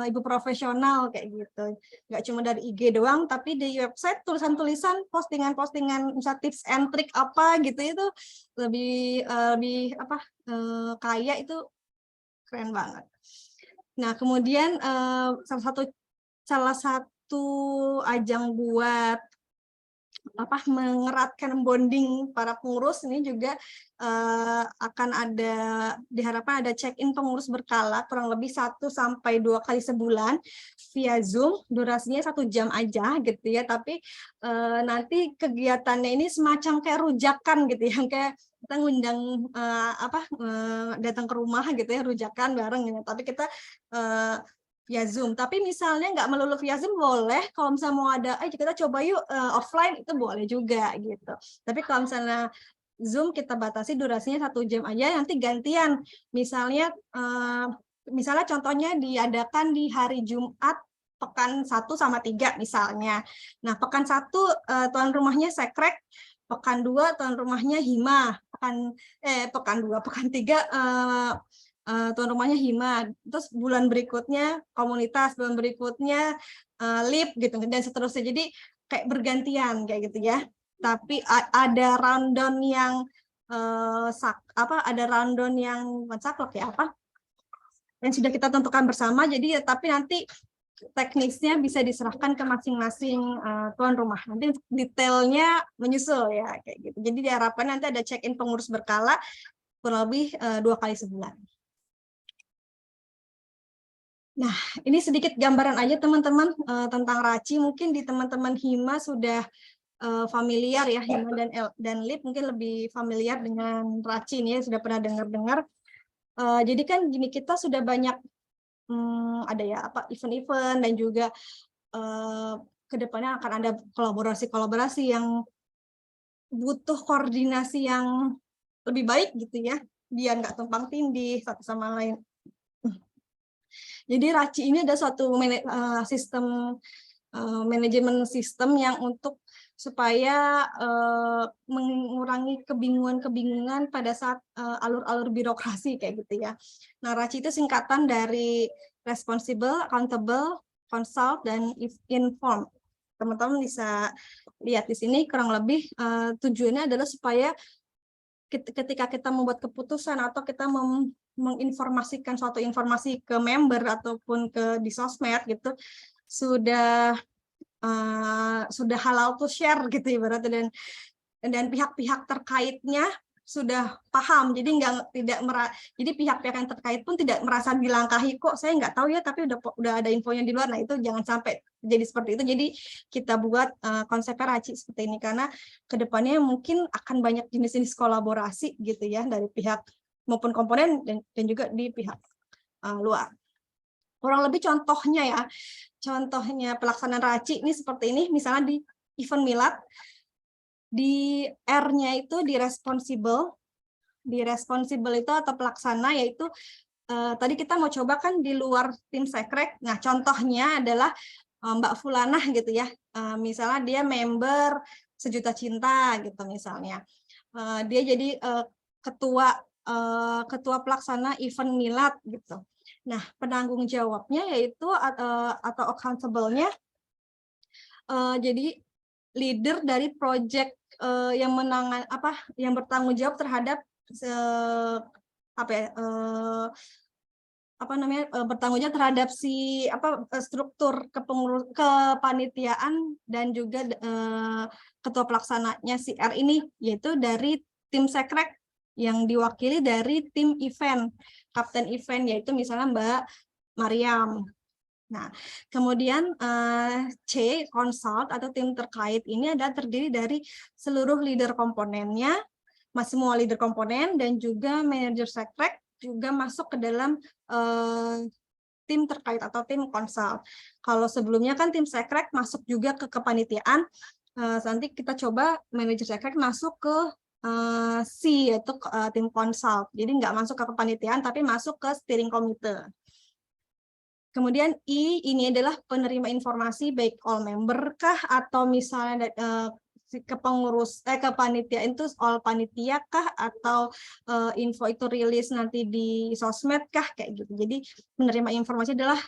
ibu profesional kayak gitu. Nggak cuma dari IG doang, tapi di website tulisan-tulisan, postingan-postingan, misalnya tips and trick apa gitu, itu lebih kaya, itu keren banget. Nah, kemudian salah satu ajang buat mengeratkan bonding para pengurus. Ini juga akan diharapkan ada check-in pengurus berkala kurang lebih 1 sampai 2 kali sebulan via Zoom, durasinya 1 jam aja gitu ya, tapi nanti kegiatannya ini semacam kayak rujakan gitu ya, kayak kita ngundang datang ke rumah gitu ya, rujakan bareng gitu. Tapi kita via Zoom. Tapi misalnya nggak melulu via Zoom boleh. Kalau misalnya mau ada, kita coba yuk offline, itu boleh juga gitu. Tapi kalau misalnya Zoom kita batasi durasinya 1 jam aja. Nanti gantian. Misalnya contohnya diadakan di hari Jumat pekan 1 sama 3 misalnya. Nah pekan 1 tuan rumahnya Sekrek, pekan 2 tuan rumahnya Hima, pekan 3 tuan rumahnya Hima, terus bulan berikutnya komunitas, bulan berikutnya LIP gitu dan seterusnya. Jadi kayak bergantian kayak gitu ya. Tapi ada rundown yang saklek ya yang sudah kita tentukan bersama. Jadi tapi nanti teknisnya bisa diserahkan ke masing-masing tuan rumah. Nanti detailnya menyusul ya kayak gitu. Jadi diharapkan nanti ada check-in pengurus berkala kurang lebih 2 kali sebulan. Nah, ini sedikit gambaran aja teman-teman tentang RACI. Mungkin di teman-teman Hima sudah familiar ya, Hima dan LIP mungkin lebih familiar dengan RACI ini ya, sudah pernah dengar-dengar. Jadi kan gini, kita sudah banyak ada ya event-event dan juga kedepannya akan ada kolaborasi-kolaborasi yang butuh koordinasi yang lebih baik gitu ya, biar nggak tumpang tindih satu sama lain. Jadi RACI ini ada suatu sistem manajemen sistem yang untuk supaya mengurangi kebingungan pada saat alur-alur birokrasi kayak gitu ya. Nah, RACI itu singkatan dari Responsible, Accountable, Consult, dan Inform. Teman-teman bisa lihat di sini kurang lebih tujuannya adalah supaya ketika kita membuat keputusan atau kita menginformasikan suatu informasi ke member ataupun di sosmed gitu sudah halal to share gitu ibaratnya, dan pihak-pihak terkaitnya sudah paham. Jadi jadi pihak-pihak yang terkait pun tidak merasa dilangkahi, kok saya nggak tahu ya tapi udah ada infonya di luar. Nah itu jangan sampai jadi seperti itu. Jadi kita buat konsep RACI seperti ini karena kedepannya mungkin akan banyak jenis-jenis kolaborasi gitu ya dari pihak maupun komponen dan juga di pihak luar. Kurang lebih contohnya pelaksanaan RACI ini seperti ini. Misalnya di event milad, di R-nya itu di responsible itu atau pelaksana, yaitu tadi kita mau coba kan di luar tim Sekrek. Nah contohnya adalah Mbak Fulanah gitu ya, misalnya dia member Sejuta Cinta gitu misalnya, dia jadi ketua pelaksana event milad gitu. Nah penanggung jawabnya yaitu atau accountable-nya jadi leader dari project yang bertanggung jawab terhadap bertanggung jawab terhadap struktur kepanitiaan dan juga ketua pelaksananya si R ini, yaitu dari tim Sekrek yang diwakili dari tim event, kapten event, yaitu misalnya Mbak Mariam. Nah, kemudian C, consult atau tim terkait ini adalah terdiri dari seluruh leader komponennya, semua leader komponen dan juga manajer Sekrek juga masuk ke dalam tim terkait atau tim consult. Kalau sebelumnya kan tim Sekrek masuk juga ke kepanitiaan, nanti kita coba manajer Sekrek masuk ke C, yaitu tim consult. Jadi nggak masuk ke kepanitiaan tapi masuk ke steering committee. Kemudian I, ini adalah penerima informasi baik all member kah atau misalnya ke pengurus panitia itu all panitia kah atau info itu rilis nanti di sosmed kah kayak gitu. Jadi menerima informasi adalah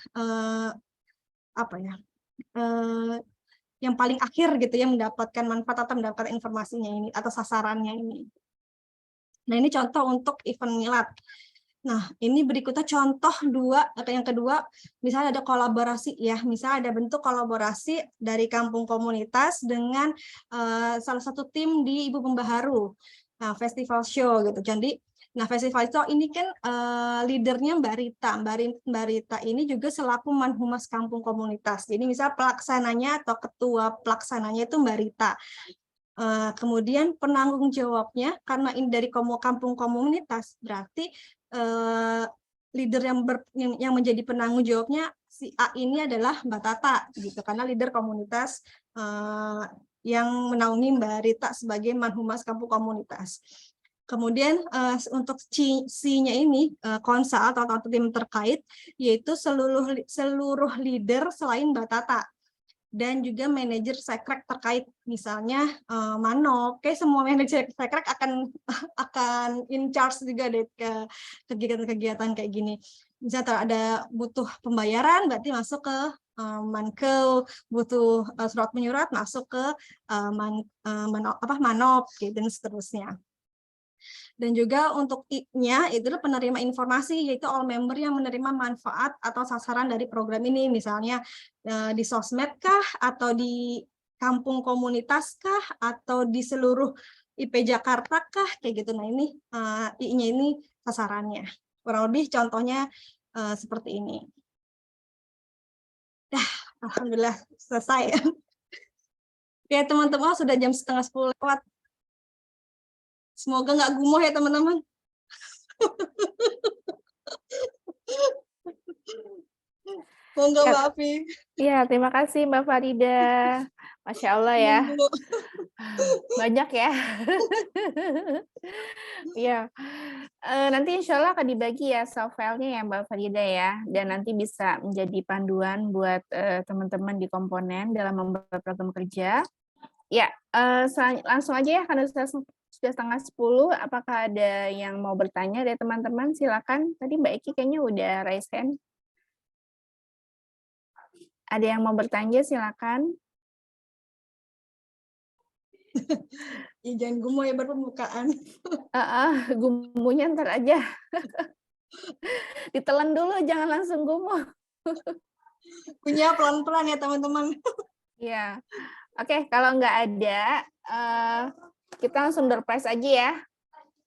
yang paling akhir gitu ya, mendapatkan manfaat atau mendapatkan informasinya ini atau sasarannya ini. Nah ini contoh untuk event milad. Nah, ini berikutnya contoh yang kedua, misalnya ada kolaborasi ya, misalnya ada bentuk kolaborasi dari kampung komunitas dengan salah satu tim di Ibu Pembaharu. Nah, festival show gitu. Jadi, nah festival show ini kan leadernya Mbak Rita. Mbak Rita ini juga selaku manhumas kampung komunitas. Jadi, misalnya pelaksananya atau ketua pelaksananya itu Mbak Rita. Kemudian penanggung jawabnya karena ini dari kampung komunitas berarti leader yang menjadi penanggung jawabnya si A ini adalah Mbak Tata gitu karena leader komunitas yang menaungi Mbak Rita sebagai manhumas kampung komunitas. Kemudian untuk C-nya ini konsal atau tim terkait yaitu seluruh leader selain Mbak Tata. Dan juga manajer sekrek terkait misalnya Manop, kayak semua manajer sekrek akan in charge juga deh ke kegiatan-kegiatan kayak gini. Misalnya ada butuh pembayaran berarti masuk ke Mankel, butuh surat menyurat masuk ke Manop gitu, dan seterusnya. Dan juga untuk I-nya itu penerima informasi, yaitu all member yang menerima manfaat atau sasaran dari program ini, misalnya di sosmed kah, atau di kampung komunitas kah, atau di seluruh IP Jakarta kah, kayak gitu. Nah ini I-nya ini sasarannya. Kurang lebih contohnya seperti ini. Alhamdulillah selesai. Oke teman-teman, sudah jam 9:30 lewat. Semoga nggak gumoh ya teman-teman. Monggo Mbak Afi. Iya, terima kasih Mbak Farida. Masya Allah ya. Banyak ya. Iya. Nanti insya Allah akan dibagi ya soft file-nya ya Mbak Farida ya. Dan nanti bisa menjadi panduan buat teman-teman di komponen dalam membuat program kerja. Ya, langsung aja ya karena sudah 9:30. Apakah ada yang mau bertanya dari teman-teman? Silakan. Tadi Mbak Eki kayaknya udah raise hand. Ada yang mau bertanya? Silakan. Ya, jangan gumoh ya berpembukaan. Gumuhnya ntar aja. Ditelan dulu, jangan langsung gumuh. Punya pelan-pelan ya teman-teman. Iya. Oke, kalau nggak ada, kita langsung door prize aja ya.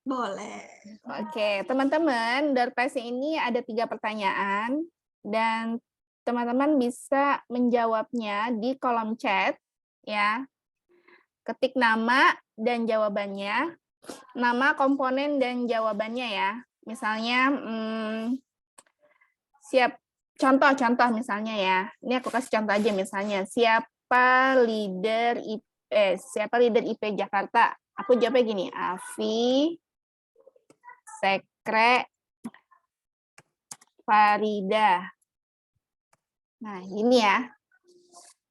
Boleh. Oke, teman-teman, door prize ini ada 3 pertanyaan dan teman-teman bisa menjawabnya di kolom chat ya. Ketik nama dan jawabannya, nama komponen dan jawabannya ya. Misalnya contoh misalnya ya. Ini aku kasih contoh aja misalnya, siapa leader IP Jakarta? Aku jawabnya gini, Afi, Sekre, Farida. Nah, ini ya.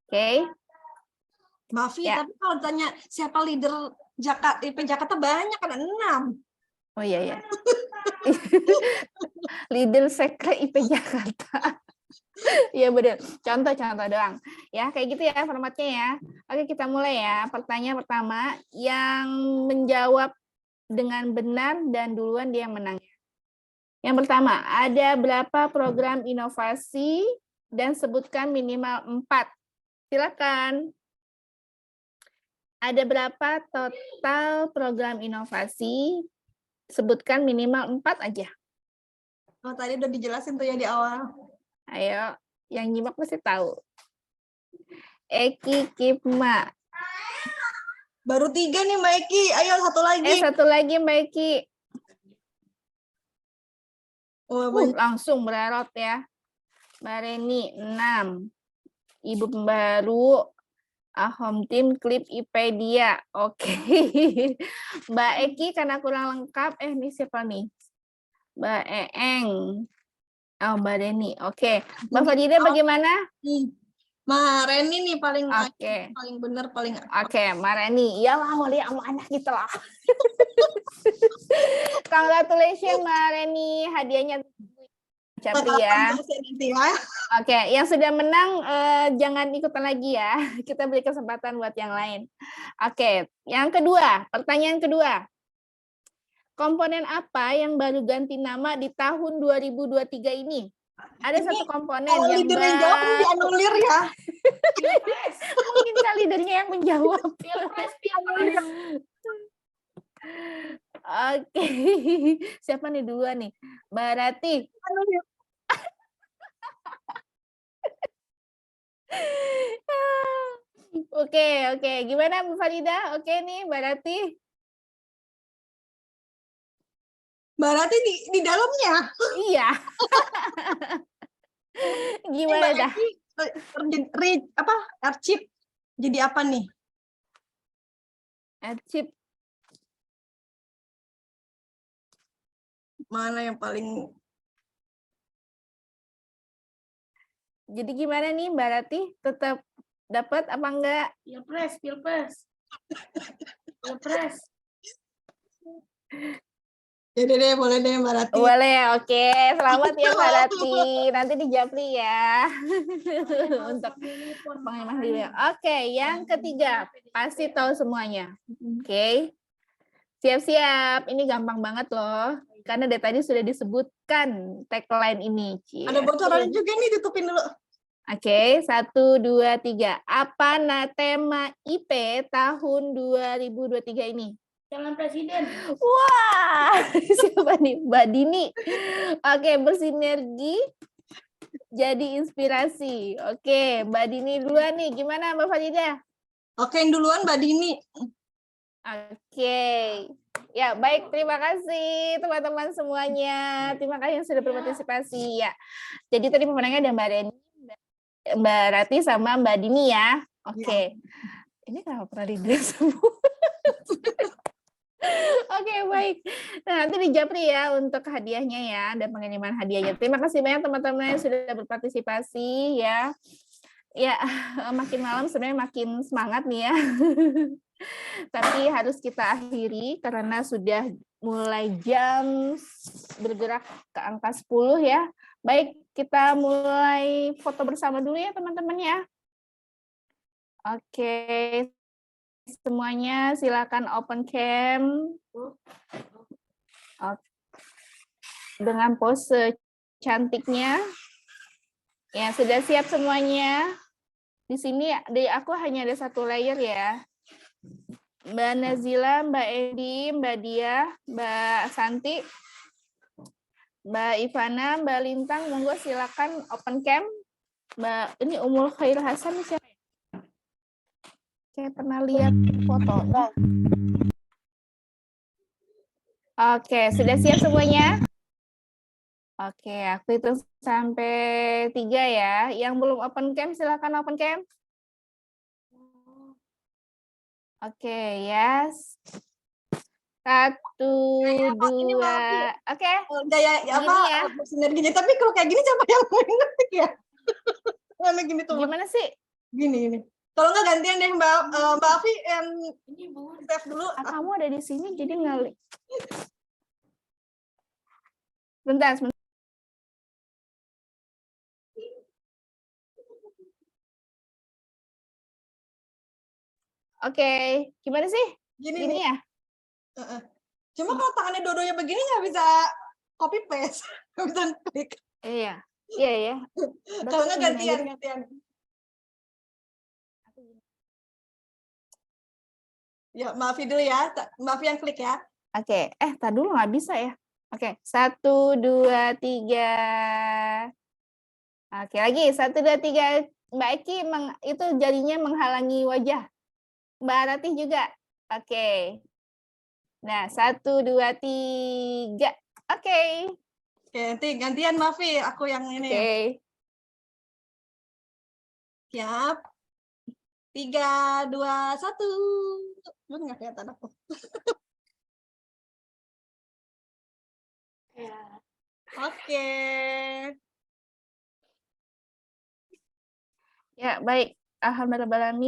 Oke. Mbak Afi, Ya. tapi kalau tanya siapa leader IP Jakarta banyak, ada 6. Oh iya. Leader Sekre IP Jakarta. Iya benar. Contoh doang. Ya, kayak gitu ya formatnya ya. Oke, kita mulai ya. Pertanyaan pertama, yang menjawab dengan benar dan duluan dia yang menang. Yang pertama, ada berapa program inovasi dan sebutkan minimal 4. Silakan. Ada berapa total program inovasi? Sebutkan minimal 4 aja. Oh, tadi udah dijelasin tuh ya di awal. Ayo, yang nyimak pasti tahu. Eki Kipma. Baru 3 nih Mbak Eki. Ayo satu lagi. Satu lagi Mbak Eki. Oh, langsung berarot ya. Mbak Reni 6. Ibu Pembaharu, Home Team, Klip IPedia. Oke. Mbak Eki karena kurang lengkap. Ini siapa nih? Mbak Eeng. Oh, Mbak Reni. Oke. Mbak Farida bagaimana? Mbak Reni nih paling benar paling. Oke, Mbak Reni. Iyalah, mau lihat sama anak gitu lah. Congratulations Mbak Reni. Hadiahnya Capri ya. Oke, yang sudah menang jangan ikutan lagi ya. Kita beri kesempatan buat yang lain. Oke, yang kedua, pertanyaan kedua. komponen apa yang baru ganti nama di tahun 2023 ini? Ada satu komponen Kalau yang leader yang jawab baru. dianulir ya. Mungkin kak leadernya yang menjawab. Oke. Siapa nih duluan nih? Mbak Rati. Anulir. Oke. Gimana Bu Farida? Oke nih Mbak Rati. Mbak Rati di dalamnya. Iya. Gimana dah? Archip jadi apa nih? Archip. Mana yang paling? Jadi gimana nih Mbak Rati? Tetap dapat apa enggak? Pilpres. Jadi deh, boleh deh Mbak Rati. Boleh, oke. Selamat ya Mbak Rati. Nanti di Japri ya. Untuk pengumuman dulu ya. Oke, yang ketiga. Pasti tahu semuanya. Oke. Siap-siap. Ini gampang banget loh. Karena dari tadi sudah disebutkan tagline ini. Ada bocoran juga nih, tutupin dulu. Oke, 1, 2, 3. Apa tema IP tahun 2023 ini? Calon presiden. Wah, siapa nih? Mbak Dini. Oke, bersinergi jadi inspirasi. Oke, Mbak Dini duluan nih. Gimana Mbak Farida? Oke, yang duluan Mbak Dini. Oke. Ya, baik. Terima kasih teman-teman semuanya. Terima kasih yang sudah berpartisipasi. Ya. Jadi tadi pemenangnya ada Mbak Reni, Mbak Rati sama Mbak Dini ya. Oke. Ini kenapa pernah di semua? Oke, baik. Nah, nanti di Japri ya untuk hadiahnya ya dan pengiriman hadiahnya. Terima kasih banyak teman-teman yang sudah berpartisipasi ya. Ya, makin malam sebenarnya makin semangat nih ya. Tapi harus kita akhiri karena sudah mulai jam bergerak ke angka 10 ya. Baik, kita mulai foto bersama dulu ya teman-teman ya. Oke, semuanya silakan open cam. Dengan pose cantiknya. Ya, sudah siap semuanya. Di sini di aku hanya ada satu layer ya. Mbak Nazila, Mbak Edi, Mbak Dia, Mbak Santi, Mbak Ivana, Mbak Lintang, monggo silakan open cam. Mbak ini Umul Khair Hasan siapa? Saya pernah lihat fotonya. Oke, sudah siap semuanya? Oke, aku hitung sampai 3 ya. Yang belum open cam, silakan open cam. Oke, yes. 1, 2, oke. Gaya apa? Ya. Sinerginya. Tapi kalau kayak gini siapa yang mau ngetik ya? Mana gini tuh? Gimana sih? Gini. Kalau nggak gantian deh Mbak Afi yang save dulu. Kamu ada di sini jadi ngalik. Bentar. Oke, gimana sih? Gini ya? Cuma kalau tangannya dodonya begini nggak bisa copy paste, nggak bisa klik. Iya. Kalau nggak gantian. Ya, maaf dulu ya, maaf yang klik ya. Oke, tar dulu nggak bisa ya. Oke, 1, 2, 3. Oke, lagi 1, 2, 3. Mbak Eki itu jadinya menghalangi wajah. Mbak Ratih juga. Oke. Nah, 1, 2, 3. Oke. Oke, nanti gantian Mafi, aku yang ini. Oke. Siap. 3, 2, 1. Lu nggak kelihatan aku. Oke. Ya, baik. Alhamdulillah,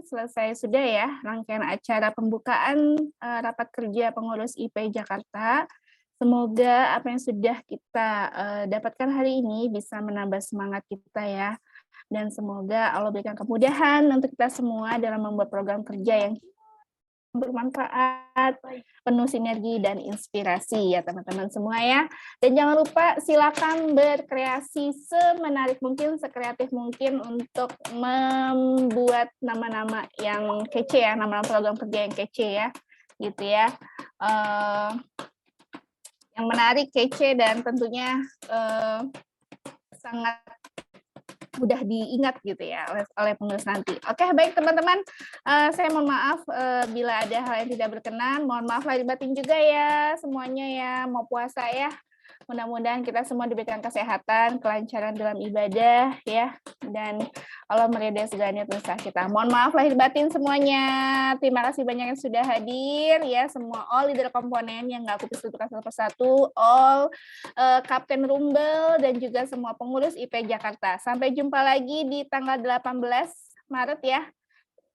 selesai sudah ya rangkaian acara pembukaan rapat kerja pengurus IP Jakarta. Semoga apa yang sudah kita dapatkan hari ini bisa menambah semangat kita ya. Dan semoga Allah berikan kemudahan untuk kita semua dalam membuat program kerja yang bermanfaat, penuh sinergi dan inspirasi ya teman-teman semua ya. Dan jangan lupa silakan berkreasi semenarik mungkin, sekreatif mungkin untuk membuat nama-nama yang kece ya, nama-nama program kerja yang kece ya, gitu ya. Yang menarik, kece dan tentunya sangat mudah diingat gitu ya oleh penulis nanti. Oke, baik teman-teman, saya mohon maaf bila ada hal yang tidak berkenan, mohon maaf lahir batin juga ya semuanya ya, mau puasa ya. Mudah-mudahan kita semua diberikan kesehatan, kelancaran dalam ibadah ya, dan Allah meridai segala niat usaha kita. Mohon maaf lahir batin semuanya. Terima kasih banyak yang sudah hadir ya, semua all leader komponen yang nggak aku sebutkan satu persatu, all Kapten Rumbel dan juga semua pengurus IP Jakarta. Sampai jumpa lagi di tanggal 18 Maret ya.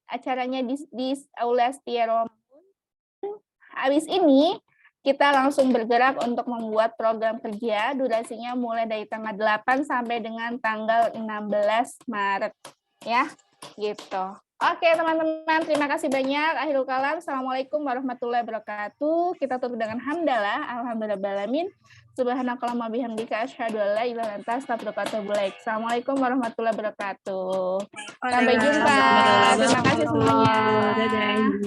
Acaranya di Aula Setia Romangun. Habis ini kita langsung bergerak untuk membuat program kerja, durasinya mulai dari tanggal 8 sampai dengan tanggal 16 Maret. Ya, gitu. Oke, teman-teman, terima kasih banyak. Akhirul kalam, Assalamualaikum warahmatullahi wabarakatuh. Kita tutup dengan hamdalah, alhamdulillahirrahmanirrahim. Subhanakallahumma bihamdika asyhadu an la ilaha illa anta astaghfiruka wa atubu ilaik. Assalamualaikum warahmatullahi wabarakatuh. Sampai jumpa. Terima kasih semuanya.